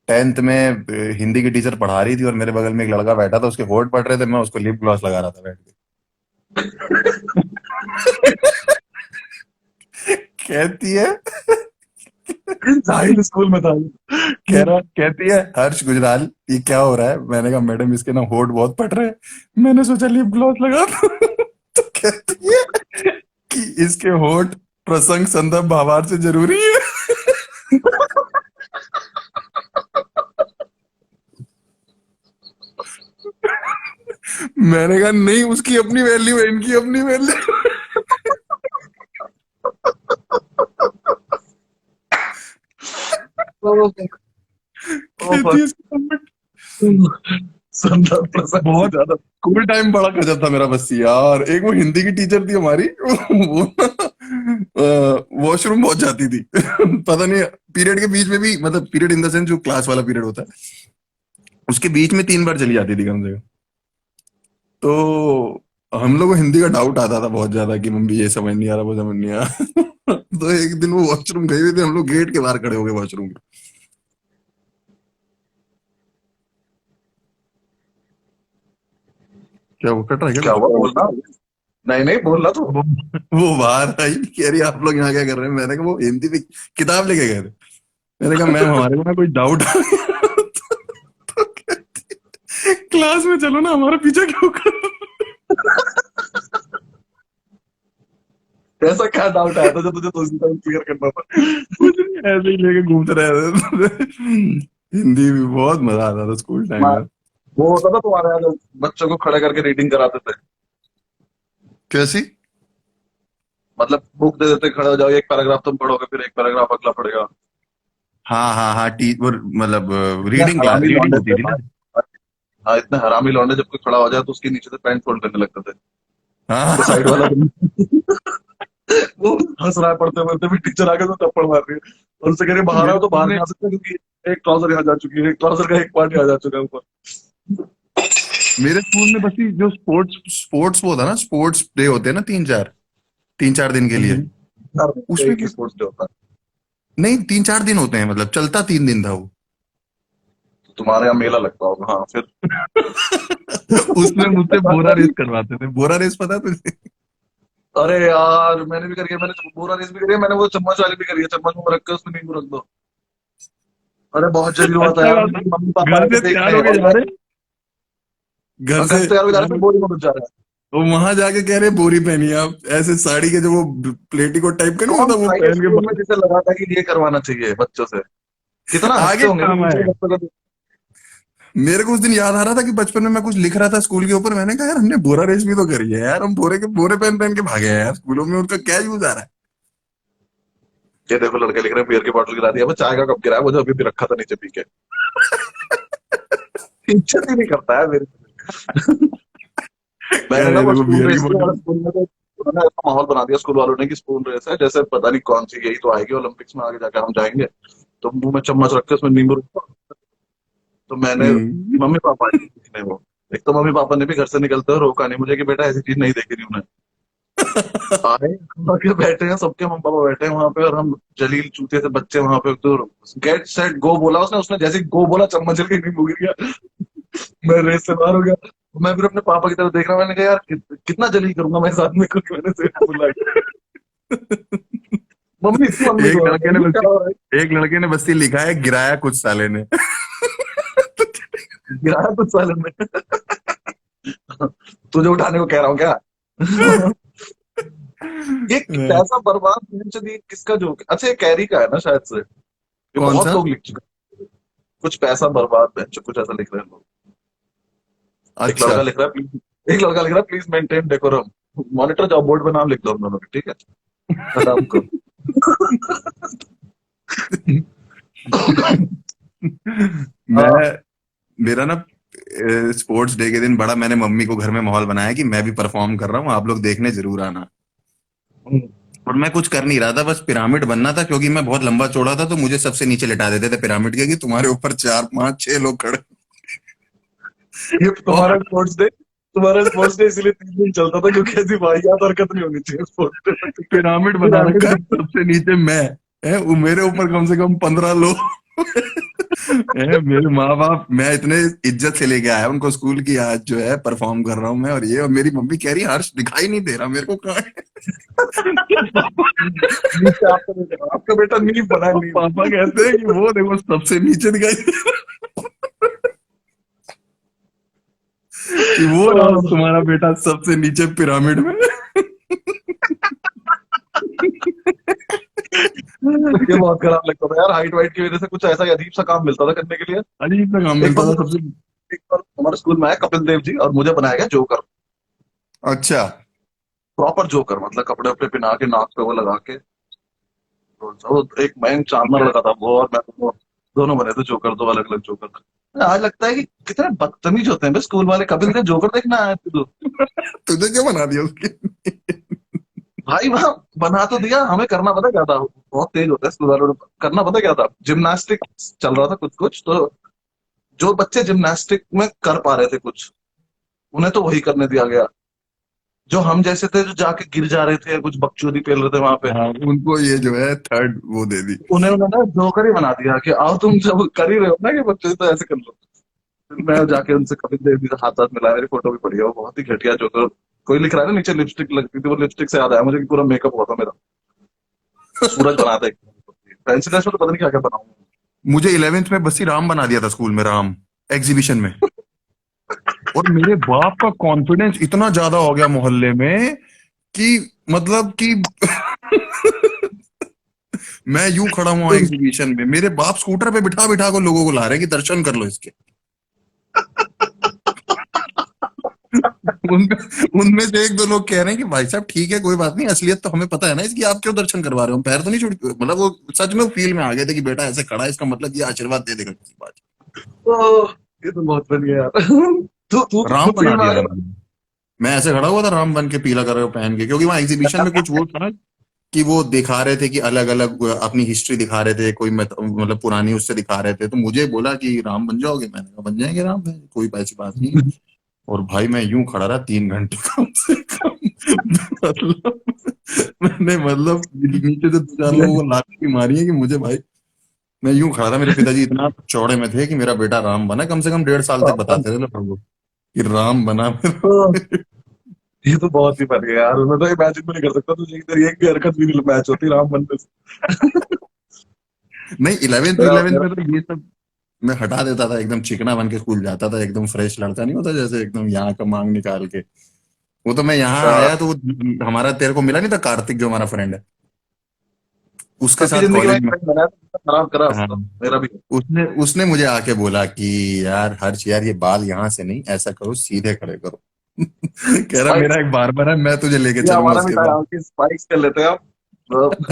टेंथ में हिंदी की टीचर पढ़ा रही थी और मेरे बगल में एक लड़का बैठा था, उसके होठ पड़ रहे थे, मैं उसको लिप ग्लॉस लगा रहा था बैठ के। कहती है जाहिल स्कूल में था। कहती है हर्ष गुजराल, ये क्या हो रहा है? मैंने कहा मैडम इसके ना होठ बहुत पड़ रहे हैं, मैंने सोचा लिप ग्लॉस लगा दूं। तो कहती है कि इसके होठ प्रसंग संदर्भ भावार्थ से जरूरी है। मैंने कहा नहीं, उसकी अपनी वैल्यू है, इनकी अपनी वैल्यू। ओ कहती है फक। इसके होठ। संदर्भ प्रसंग से बहुत ज्यादा। स्कूल टाइम बड़ा गजब था मेरा। बस यार एक वो हिंदी की टीचर थी हमारी, वो वॉशरूम बहुत जाती थी। पता नहीं, पीरियड के बीच में भी, मतलब पीरियड इन द सेंस जो क्लास वाला पीरियड होता है, उसके बीच में 3 बार चली जाती थी कम से कम। तो हम लोग को हिंदी का डाउट आता था बहुत ज्यादा कि मम्मी ये समझ नहीं आ रहा, वो समझ नहीं आ रहा। तो एक दिन वो वॉशरूम गई हुई थी, हम लोग गेट के बाहर खड़े हो गए वॉशरूम के। क्या वो कट रहा है क्या क्या कुछ? हुआ बोलना। नहीं नहीं बोलना तो। वो वो बाहर आई, कह रही आप लोग यहाँ क्या कर रहे हैं? मैंने कहा वो हिंदी में किताब लेके गए थे। मैंने कहा मैम हमारे को ना कोई डाउट आ गया। तो कहती क्लास में चलो ना, हमारा पीछा क्यों कर रहे हो?" ऐसा क्या डाउट आया था जो तुझे दूसरी टाइम क्लियर करना था। कुछ नहीं, ऐसे ही लेके घूमते रहे थे। हिंदी भी बहुत मजा आता था स्कूल टाइम में। वो होता था तुम्हारे यहाँ जो बच्चों को खड़े करके रीडिंग कराते थे। कैसी? मतलब बुक दे देते, खड़े हो जाओ, एक पैराग्राफ तुम पढ़ोगे, फिर एक पैराग्राफ अगला पढ़ेगा। हाँ हाँ हाँ, टी वो मतलब इतने रीडिंग क्लास, हरामी रीडिंग लौंडे होती थे थी ना। ना। हाँ, इतने हरामी लौंडे, जब कोई खड़ा हो जाए तो उसके नीचे से पैंट फोल्ड करने लगते थे। वो साइड हाँ। वाला वो हंस रहा है पढ़ते पढ़ते भी, टीचर आके तो थप्पड़ मार रही है और उनसे कह रही है, बाहर मेरे आओ, तो स्कूल बाहर में नहीं आ सकते क्योंकि एक ट्राउजर यहाँ जा चुकी है, एक ट्राउजर का एक पार्ट यहाँ जा चुका है ऊपर। मेरे स्कूल में बस ये जो स्पोर्ट्स स्पोर्ट्स वो था ना, स्पोर्ट्स डे होते हैं ना, 3-4 दिन के लिए। उसमें एक ही स्पोर्ट्स डे होता है। नहीं, 3-4 दिन होते हैं, मतलब चलता 3 दिन था वो। तो तुम्हारे यहाँ मेला लगता होगा, हाँ फिर। उसमें मुझसे बोरा रेस करवाते थे। बोरा रेस पता है तुझे? अरे यार मैंने भी करी है, मैंने बोरा रेस भी करी है, मैंने वो चम्मच वाली भी करी है, चम्मच में रख के उसमें नींबू रख दो। अरे बहुत जलील हुआ था अच्छा यार, खासा। मेरे मम्मी पापा घर आए थे से तैयार देखने होके और जा मैं रहे, घर से घर से यार बेचारे तैयार में हो- बोरी में घुस जा रहा है। तो वहां जाके कह रहे बोरी पहनी है आप, ऐसे साड़ी के जो वो प्लेटिकोट टाइप का नहीं कौन होता वो भाई पहन के स्कूल में जिसे लगा था कि ये करवाना चाहिए बच्चों से, कितना हंसते आगे होंगे वो काम दूसरे आए। बच्चों को। मेरे को उस दिन याद आ रहा था कि बचपन में मैं कुछ लिख रहा था स्कूल के ऊपर, मैंने कहा यार हमने बोरा रेस भी तो करी है यार, हम बोरे पहन पहन के भागे हैं यार स्कूलों में, उनका क्या यूज आ रहा है। ये देखो लड़के लिख रहे हैं बियर की बोतल गिरा दिया, वो चाय का कप गिरा है, वो जो अभी भी रखा था नीचे पी के। इज्जत ही नहीं करता है मेरी। क्या मैंने ना है, वो देखो स्कूल बियर की रेस थी बोतल। और स्कूल में तो उन्होंने ऐसा माहौल बना दिया स्कूल वालों ने कि स्कूल रेस है, जैसे पता नहीं कौन सी यही तो आएगी ओलंपिक्स में, आगे जाके हम जाएंगे। तो मुंह में चम्मच रख के उसमें नींबू रखा। तो मैंने हम्म। मम्मी पापा आए थे देखने वो। एक तो मम्मी पापा ने भी घर से निकलते हुए रोका नहीं मुझे कि बेटा ऐसी चीज नहीं देखी उन्हें। आए आके बैठे हैं, सबके मम्मी पापा बैठे हैं वहां पे और हम जलील चूते से बच्चे वहां पे। तो गेट सेट गो बोला उसने उसने जैसे ही गो बोला चम्मच चल के नींबू गिर गया। मैं रेस से बाहर हो गया। मैं फिर अपने पापा की तरफ देख रहा हूं, मैंने कहा यार कितना जलील करूंगा मैं इस आदमी को कि मैंने सिर्फ बोला। मम्मी थी, मम्मी एक को लड़के ने मम्मी बस क्या हो रहा है। एक लड़के ने बस ये लिखा है गिराया कुछ साले ने। गिराया कुछ साल में। तुझे उठाने को कह रहा हूँ क्या। ये पैसा बर्बाद ये किसका जोक है? अच्छा ये कैरी का है ना शायद से, ये कौन बहुत सा? लोग लिख चुके हैं। कुछ पैसा बर्बाद है कुछ ऐसा लिख रहे हैं लोग। एक अच्छा। लड़का लिख रहा है प्लीज, एक लड़का लिख रहा है please maintain decorum. Monitor job board पे नाम लिख दो हम दोनों के, ठीक है आराम को। हाँ, मैं मेरा ना स्पोर्ट्स डे के दिन बड़ा मैंने मम्मी को घर में माहौल बनाया कि मैं भी परफॉर्म कर रहा हूँ, आप लोग देखने जरूर आना। हम्म, और मैं कुछ कर नहीं रहा था, बस पिरामिड बनना था, क्योंकि मैं बहुत लंबा चौड़ा था तो मुझे सबसे नीचे लिटा देते थे पिरामिड के, कि तुम्हारे ऊपर चार पांच छह लोग खड़े। ये और तुम्हारा स्पोर्ट्स डे इसलिए 3 दिन चलता था क्योंकि ऐसी वाहियात हरकत नहीं होनी चाहिए स्पोर्ट्स डे पे, ठीक है। पिरामिड बना रखा है, पिरामिड सबसे नीचे मैं है, वो मेरे ऊपर कम से कम 15 लोग है, मेरे माँ बाप, मैं इतने इज्जत से लेके आया उनको स्कूल की, आज जो है परफॉर्म कर रहा हूँ मैं, और ये, और मेरी मम्मी कह रही है हर्ष दिखाई नहीं दे रहा मेरे को कहाँ नीचे आपका बेटा नींव बना है, है। नींव। पापा कहते हैं कि वो देखो सबसे नीचे दिखाई दे रहा है। कि वो रहा तुम्हारा बेटा सबसे नीचे पिरामिड में। ये बहुत खराब लगता था यार, हाइट वाइट की वजह से कुछ ऐसा ही अजीब सा काम मिलता था करने के लिए। अजीब सा काम एक मिलता बार था सबसे। एक बार हमारे स्कूल में आया कपिल देव जी और मुझे बनाया गया जोकर। अच्छा। प्रॉपर जोकर मतलब कपड़े वपड़े पहना के नाक पे वो लगा के। वो एक मैं चांदना लगा था वो और मैं दोनों बने थे जोकर, दो अलग अलग जोकर। आज लगता है कि कितने बदतमीज होते हैं बे स्कूल वाले, कपिल देव जोकर देखना आया तू। तुझे क्या बना दिया उसकी? भाई वहां बना तो दिया, हमें करना पता क्या था, बहुत तेज होता है स्कूल वालों ने। करना पता क्या था, जिमनास्टिक चल रहा था कुछ कुछ तो जो बच्चे जिमनास्टिक में कर पा रहे थे कुछ, उन्हें तो वही करने दिया गया। जो हम जैसे थे जो जाके गिर जा रहे थे या कुछ बकचोदी पेल रहे थे वहां पे, हाँ, उनको ये जो है थर्ड वो दे दी। उन्हें उन्होंने जोकर ही बना दिया कि आओ तुम जब कर ही रहे हो ना कि बच्चों तो ऐसे कर लो। फिर मैं जाके उनसे कपिल देव जी से हाथ हाथ मिलाया, मेरी फोटो भी पड़ी है, वो बहुत ही घटिया जोकर। कोई लिख रहा है ना नीचे लिपस्टिक लगती थी, वो लिपस्टिक से याद आया मुझे कि पूरा मेकअप हुआ था मेरा। सूरज बना था एक फैंसी ड्रेस में, तो पता नहीं क्या क्या बनाऊंगा। मुझे 11th में बस्सी राम बना दिया था स्कूल में, राम एग्जीबिशन में। और मेरे बाप का कॉन्फिडेंस इतना ज्यादा हो गया मोहल्ले में कि मतलब कि मैं यूं खड़ा हुआ एग्जीबिशन में, मेरे बाप स्कूटर पे बिठा बिठा को लोगों को ला रहे हैं कि दर्शन कर लो इसके। उनका उनमें से एक दो लोग कह रहे हैं कि भाई साहब ठीक है कोई बात नहीं, असलियत तो हमें पता है ना इसकी, आप क्यों दर्शन करवा रहे हो, हम पैर तो नहीं छूट, मतलब वो सच में फील में आ गए थे कि बेटा ऐसे खड़ा है इसका मतलब ये आशीर्वाद दे देगा किसी बात। तो ये तो बहुत बढ़िया यार। तू तू राम तू बना फील्ड में आ दिया था गया। मैंने। मैं ऐसे खड़ा हुआ था राम बन के, पीला कलर पहन के, क्योंकि वहां एग्जीबिशन में कुछ वो था कि वो दिखा रहे थे कि अलग अलग अपनी हिस्ट्री दिखा रहे थे, कोई मतलब पुरानी उससे दिखा रहे थे, तो मुझे बोला कि राम बन जाओगे, मैंने कहा बन जाएंगे राम, कोई ऐसी बात नहीं है। और भाई मैं यूं खड़ा रहा 3 घंटे कम से कम। मतलब मैंने मतलब नीचे से 2 4 लोगों को लात भी मारी है कि मुझे भाई, मैं यूं खड़ा था, मेरे पिताजी इतना चौड़े में थे कि मेरा बेटा राम बना, कम से कम 1.5 साल तक बताते थे लोग। कि राम बना तो ये तो बहुत ही फन है यार, मैं तो इमेजिन भी नहीं कर सकता तुझे, तेरी एक भी हरकत भी नहीं मैच होती राम बनने से। नहीं, इलेवेंथ मेरा इलेवेंथ मेरा में तो ये सब मैं हटा देता था, एकदम चिकना बन के स्कूल जाता था, एकदम फ्रेश लड़का नहीं होता जैसे, एकदम यहाँ का मांग निकाल के। वो तो मैं यहाँ आ, आया तो हमारा तेरे को मिला नहीं था कार्तिक, जो हमारा फ्रेंड है, उसके सबकी साथ जिंदगी में कॉलेज एक में। फ्रेंड बनाया तो खराब करा हाँ, उसका, मेरा भी। उसने उसने मुझे आके बोला कि यार हर्ष यार, ये बाल यहाँ से नहीं, ऐसा करो सीधे खड़े करो। कह रहा मेरा स्पाइक्स, एक बार्बर है, मैं तुझे लेके ये चलूंगा हमारा भी उसके था साथ। यहाँ की, स्पाइक्स कर लेते हैं हम।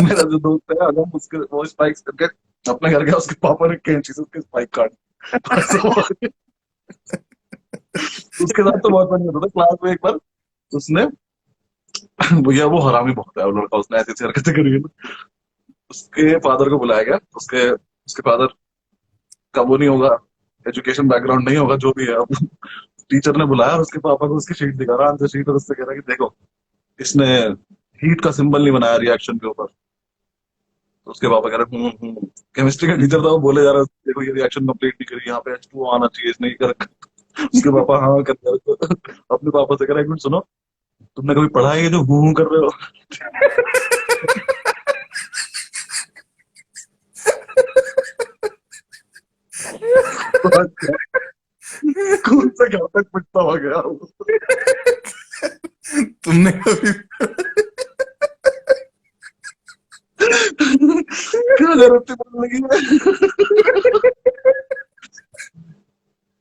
मेरा जो दोस्त है, अगर हम उसके वो स्पाइक्स करके अपने घर गया, उसके पापा ने कैंची से उसके स्पाइक काट। ऐसा हुआ। उसके साथ तो बहुत फनी होता था क्लास में। एक बार उसने, भैया वो हरामी बहुत है वो लड़का, उसने ऐसी ऐसी हरकतें करी है ना। उसके फादर को बुलाया गया, उसके उसके फादर का वो नहीं होगा, एजुकेशन बैकग्राउंड नहीं होगा, जो भी है। अब टीचर ने बुलाया और उसके पापा को उसकी शीट दिखा रहा, आंसर शीट, और उससे कह रहा कि देखो, इसने हीट का सिंबल नहीं बनाया रिएक्शन के ऊपर। तो उसके पापा कह रहे केमिस्ट्री का टीचर था, वो बोले जा रहा है देखो ये रिएक्शन कंप्लीट नहीं करी, यहाँ पे H2O आना चाहिए, इसने ये कर रखा। उसके पापा हाँ कर रहे हो। अपने पापा से कह रहा एक मिनट सुनो, तुमने कभी पढ़ा है ये जो हूं कर रहे हो? कौन सा घर तक पिटता हुआ गया वो। तुमने कभी क्या जरूरत थी बोलने की?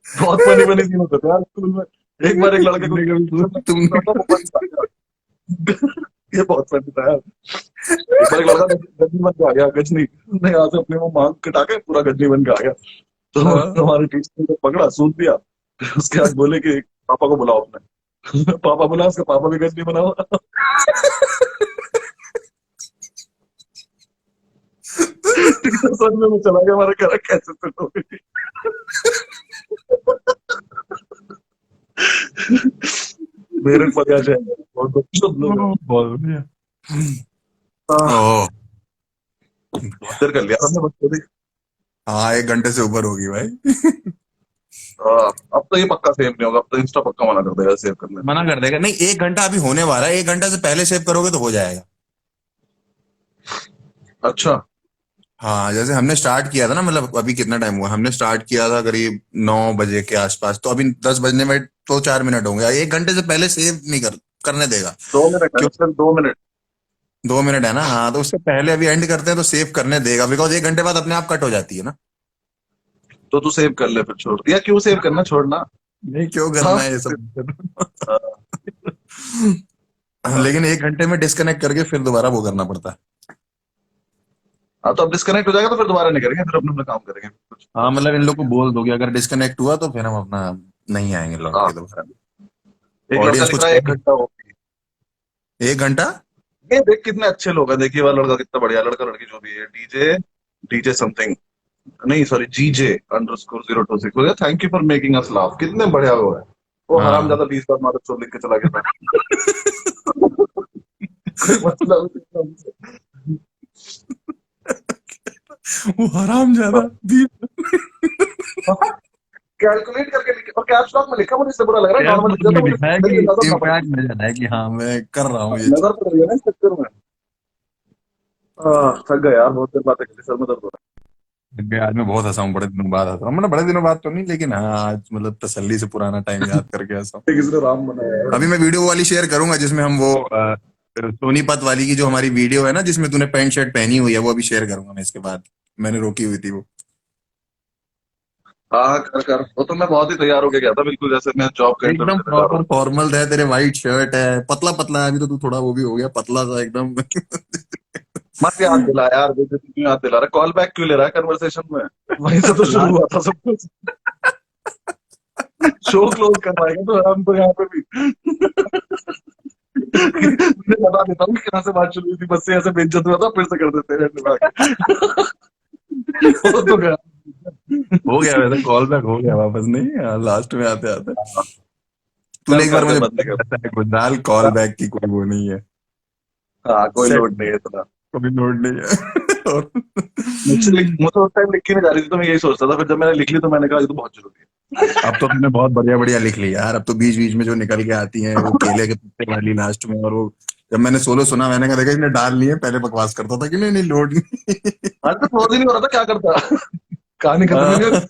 बहुत फनी फनी सीन होते थे यार स्कूल में। एक बार एक लड़के को तुमने कभी था, तुमने वो बंद आ गया। ये बहुत फनी था यार। एक बार एक लड़का गजनी बन के आ गया, गजनी। उसने यहाँ से अपने वो मांग कटा के पूरा गजनी बन के आ गया। तो हाँ। हमारे टीचर ने उसको पकड़ा, सूद दिया। उसके बाद बोले कि पापा को बुलाओ अपने। पापा बुला, उसका पापा भी गजनी बना हुआ। टीचर सर में चला गया, हमारा कह रहा कैसे सेट हो गई। मेरे पर याद है बहुत बच्चों लोग हैं। बहुत बढ़िया। हाँ, ओह। बहुत देर कर लिया हमने बच्चों की। हाँ, 1 घंटे से ऊपर होगी भाई। अब तो ये पक्का सेव नहीं होगा, अब तो इंस्टा पक्का मना कर देगा सेव करने से। मना कर देगा। नहीं, 1 घंटा अभी होने वाला है, 1 घंटा से पहले सेव करोगे तो हो जाएगा। अच्छा। हाँ, जैसे हमने स्टार्ट किया था ना, मतलब अभी कितना टाइम हुआ, हमने स्टार्ट किया था करीब 9 बजे के आसपास, तो अभी 10 बजने में तो 4 मिनट होंगे, 1 घंटे से पहले सेव नहीं करने देगा। 2 मिनट है क्यों? ना, सिर्फ 2 मिनट। 2 मिनट है ना, हाँ, तो उससे पहले अभी एंड करते हैं तो सेव करने देगा, बिकॉज 1 घंटे बाद अपने आप कट हो जाती है ना। तो तू सेव कर ले फिर, छोड़ दिया क्यों सेव करना, छोड़ना। नहीं, क्यों हाँ करना है ये सब। हाँ, लेकिन 1 घंटे में डिस्कनेक्ट करके फिर दोबारा वो करना पड़ता है। हाँ, तो अब डिस्कनेक्ट हो जाएगा तो फिर दोबारा नहीं करेंगे, फिर अपना अपना काम करेंगे कुछ। हाँ, मतलब इन लोग को बोल दो कि अगर डिस्कनेक्ट हुआ तो फिर हम अपना नहीं आएंगे लौट हाँ, के दोबारा। एक लड़का ऑडियंस लिख कुछ रहा है कह 1 घंटा हो गई। 1 घंटा। ये देख कितने अच्छे लोग हैं, देखिए वाला लड़का कितना बढ़िया, लड़का लड़की जो भी है, डीजे, डीजे समथिंग, नहीं सॉरी, GJ_026 बोले thank you for making us laugh, कितने बढ़िया वो है। वो हराम हाँ। ज्यादा 20 बार मादर चोद लिख के चला गया था। कोई मतलब नहीं। वो हराम ज्यादा भी। कैलकुलेट करके लिखे और कैप्स लॉक में लिखा, मुझे इससे बुरा लग रहा है, कैप नॉर्मल लिख लॉक में देता, मुझे लिखा है कि मेरी नजर ना पड़े। इम्पैक्ट नजर है कि हाँ मैं कर रहा हूँ ये चीज। नजर पड़ रही है ना इस चक्कर में। थक गया यार, बहुत देर बातें करी, सर में दर्द हो रहा आज मैं बहुत हंसा हूँ, बड़े दिनों बाद हंसा हूँ, मतलब बड़े दिनों बाद तो नहीं, लेकिन हाँ आज मतलब तसल्ली से पुराना टाइम याद करके हंसा हूँ। है। किसी ने राम बनाया है। अभी मैं वीडियो वाली शेयर करूंगा जिसमें हम वो सोनीपत वाली की जो हमारी वीडियो है ना, जिसमें तूने पैंट शर्ट पहनी हुई है, वो अभी शेयर करूंगा मैं इसके बाद। मैंने रोकी हुई थी वो। हाँ कर कर, वो तो मैं बहुत ही तैयार होके गया था, बिल्कुल जैसे मैं जॉब का इंटरव्यू एकदम देने जा रहा प्रॉपर हूँ। फॉर्मल है, तेरे वाइट शर्ट है, पतला पतला है, अभी तो तू थोड़ा वो भी हो गया पतला सा एकदम। मत याद दिला यार, बेइज्जती क्यों याद दिला रहा, कॉल बैक क्यों ले रहा है कन्वर्सेशन में? वहीं से तो शुरू लास्ट। हुआ था सब कुछ। शो क्लोज करवाएगा तो हम तो यहाँ पे भी। मैं बता देता हूँ कि कहाँ से बात शुरू हुई थी, बस से ऐसे बेइज्जत हुआ था, फिर से कर देते हैं निभा के। वो तो गया। हो गया वैसे, कॉल बैक हो गया वापस, नहीं लास्ट में आते आते। तूने चल एक बार करते मुझे बंदे कर। बताया कुछ दाल, कॉल बैक की कोई वो नहीं है। हाँ, कोई सेट, लोड नहीं है इतना। कोई नोट नहीं है। और मुझसे मुझे उस टाइम लिख के नहीं जा रही थी, तो मैं यही सोचता था, फिर जब मैंने लिख ली तो मैंने कहा ये तो बहुत जरूरी है। अब तो तुमने बहुत बढ़िया बढ़िया लिख ली यार। अब तो बीच बीच में जो निकल के आती हैं वो केले के पत्ते वाली लास्ट में, और वो जब मैंने सोलो सुना मैंने कहा देखा इसने डाल लिए, पहले बकवास करता था कि नहीं नहीं लोड नहीं। आज तो क्लोज ही नहीं हो रहा था, क्या करता। कहानी खत्म ही नहीं हाँ, हो रही।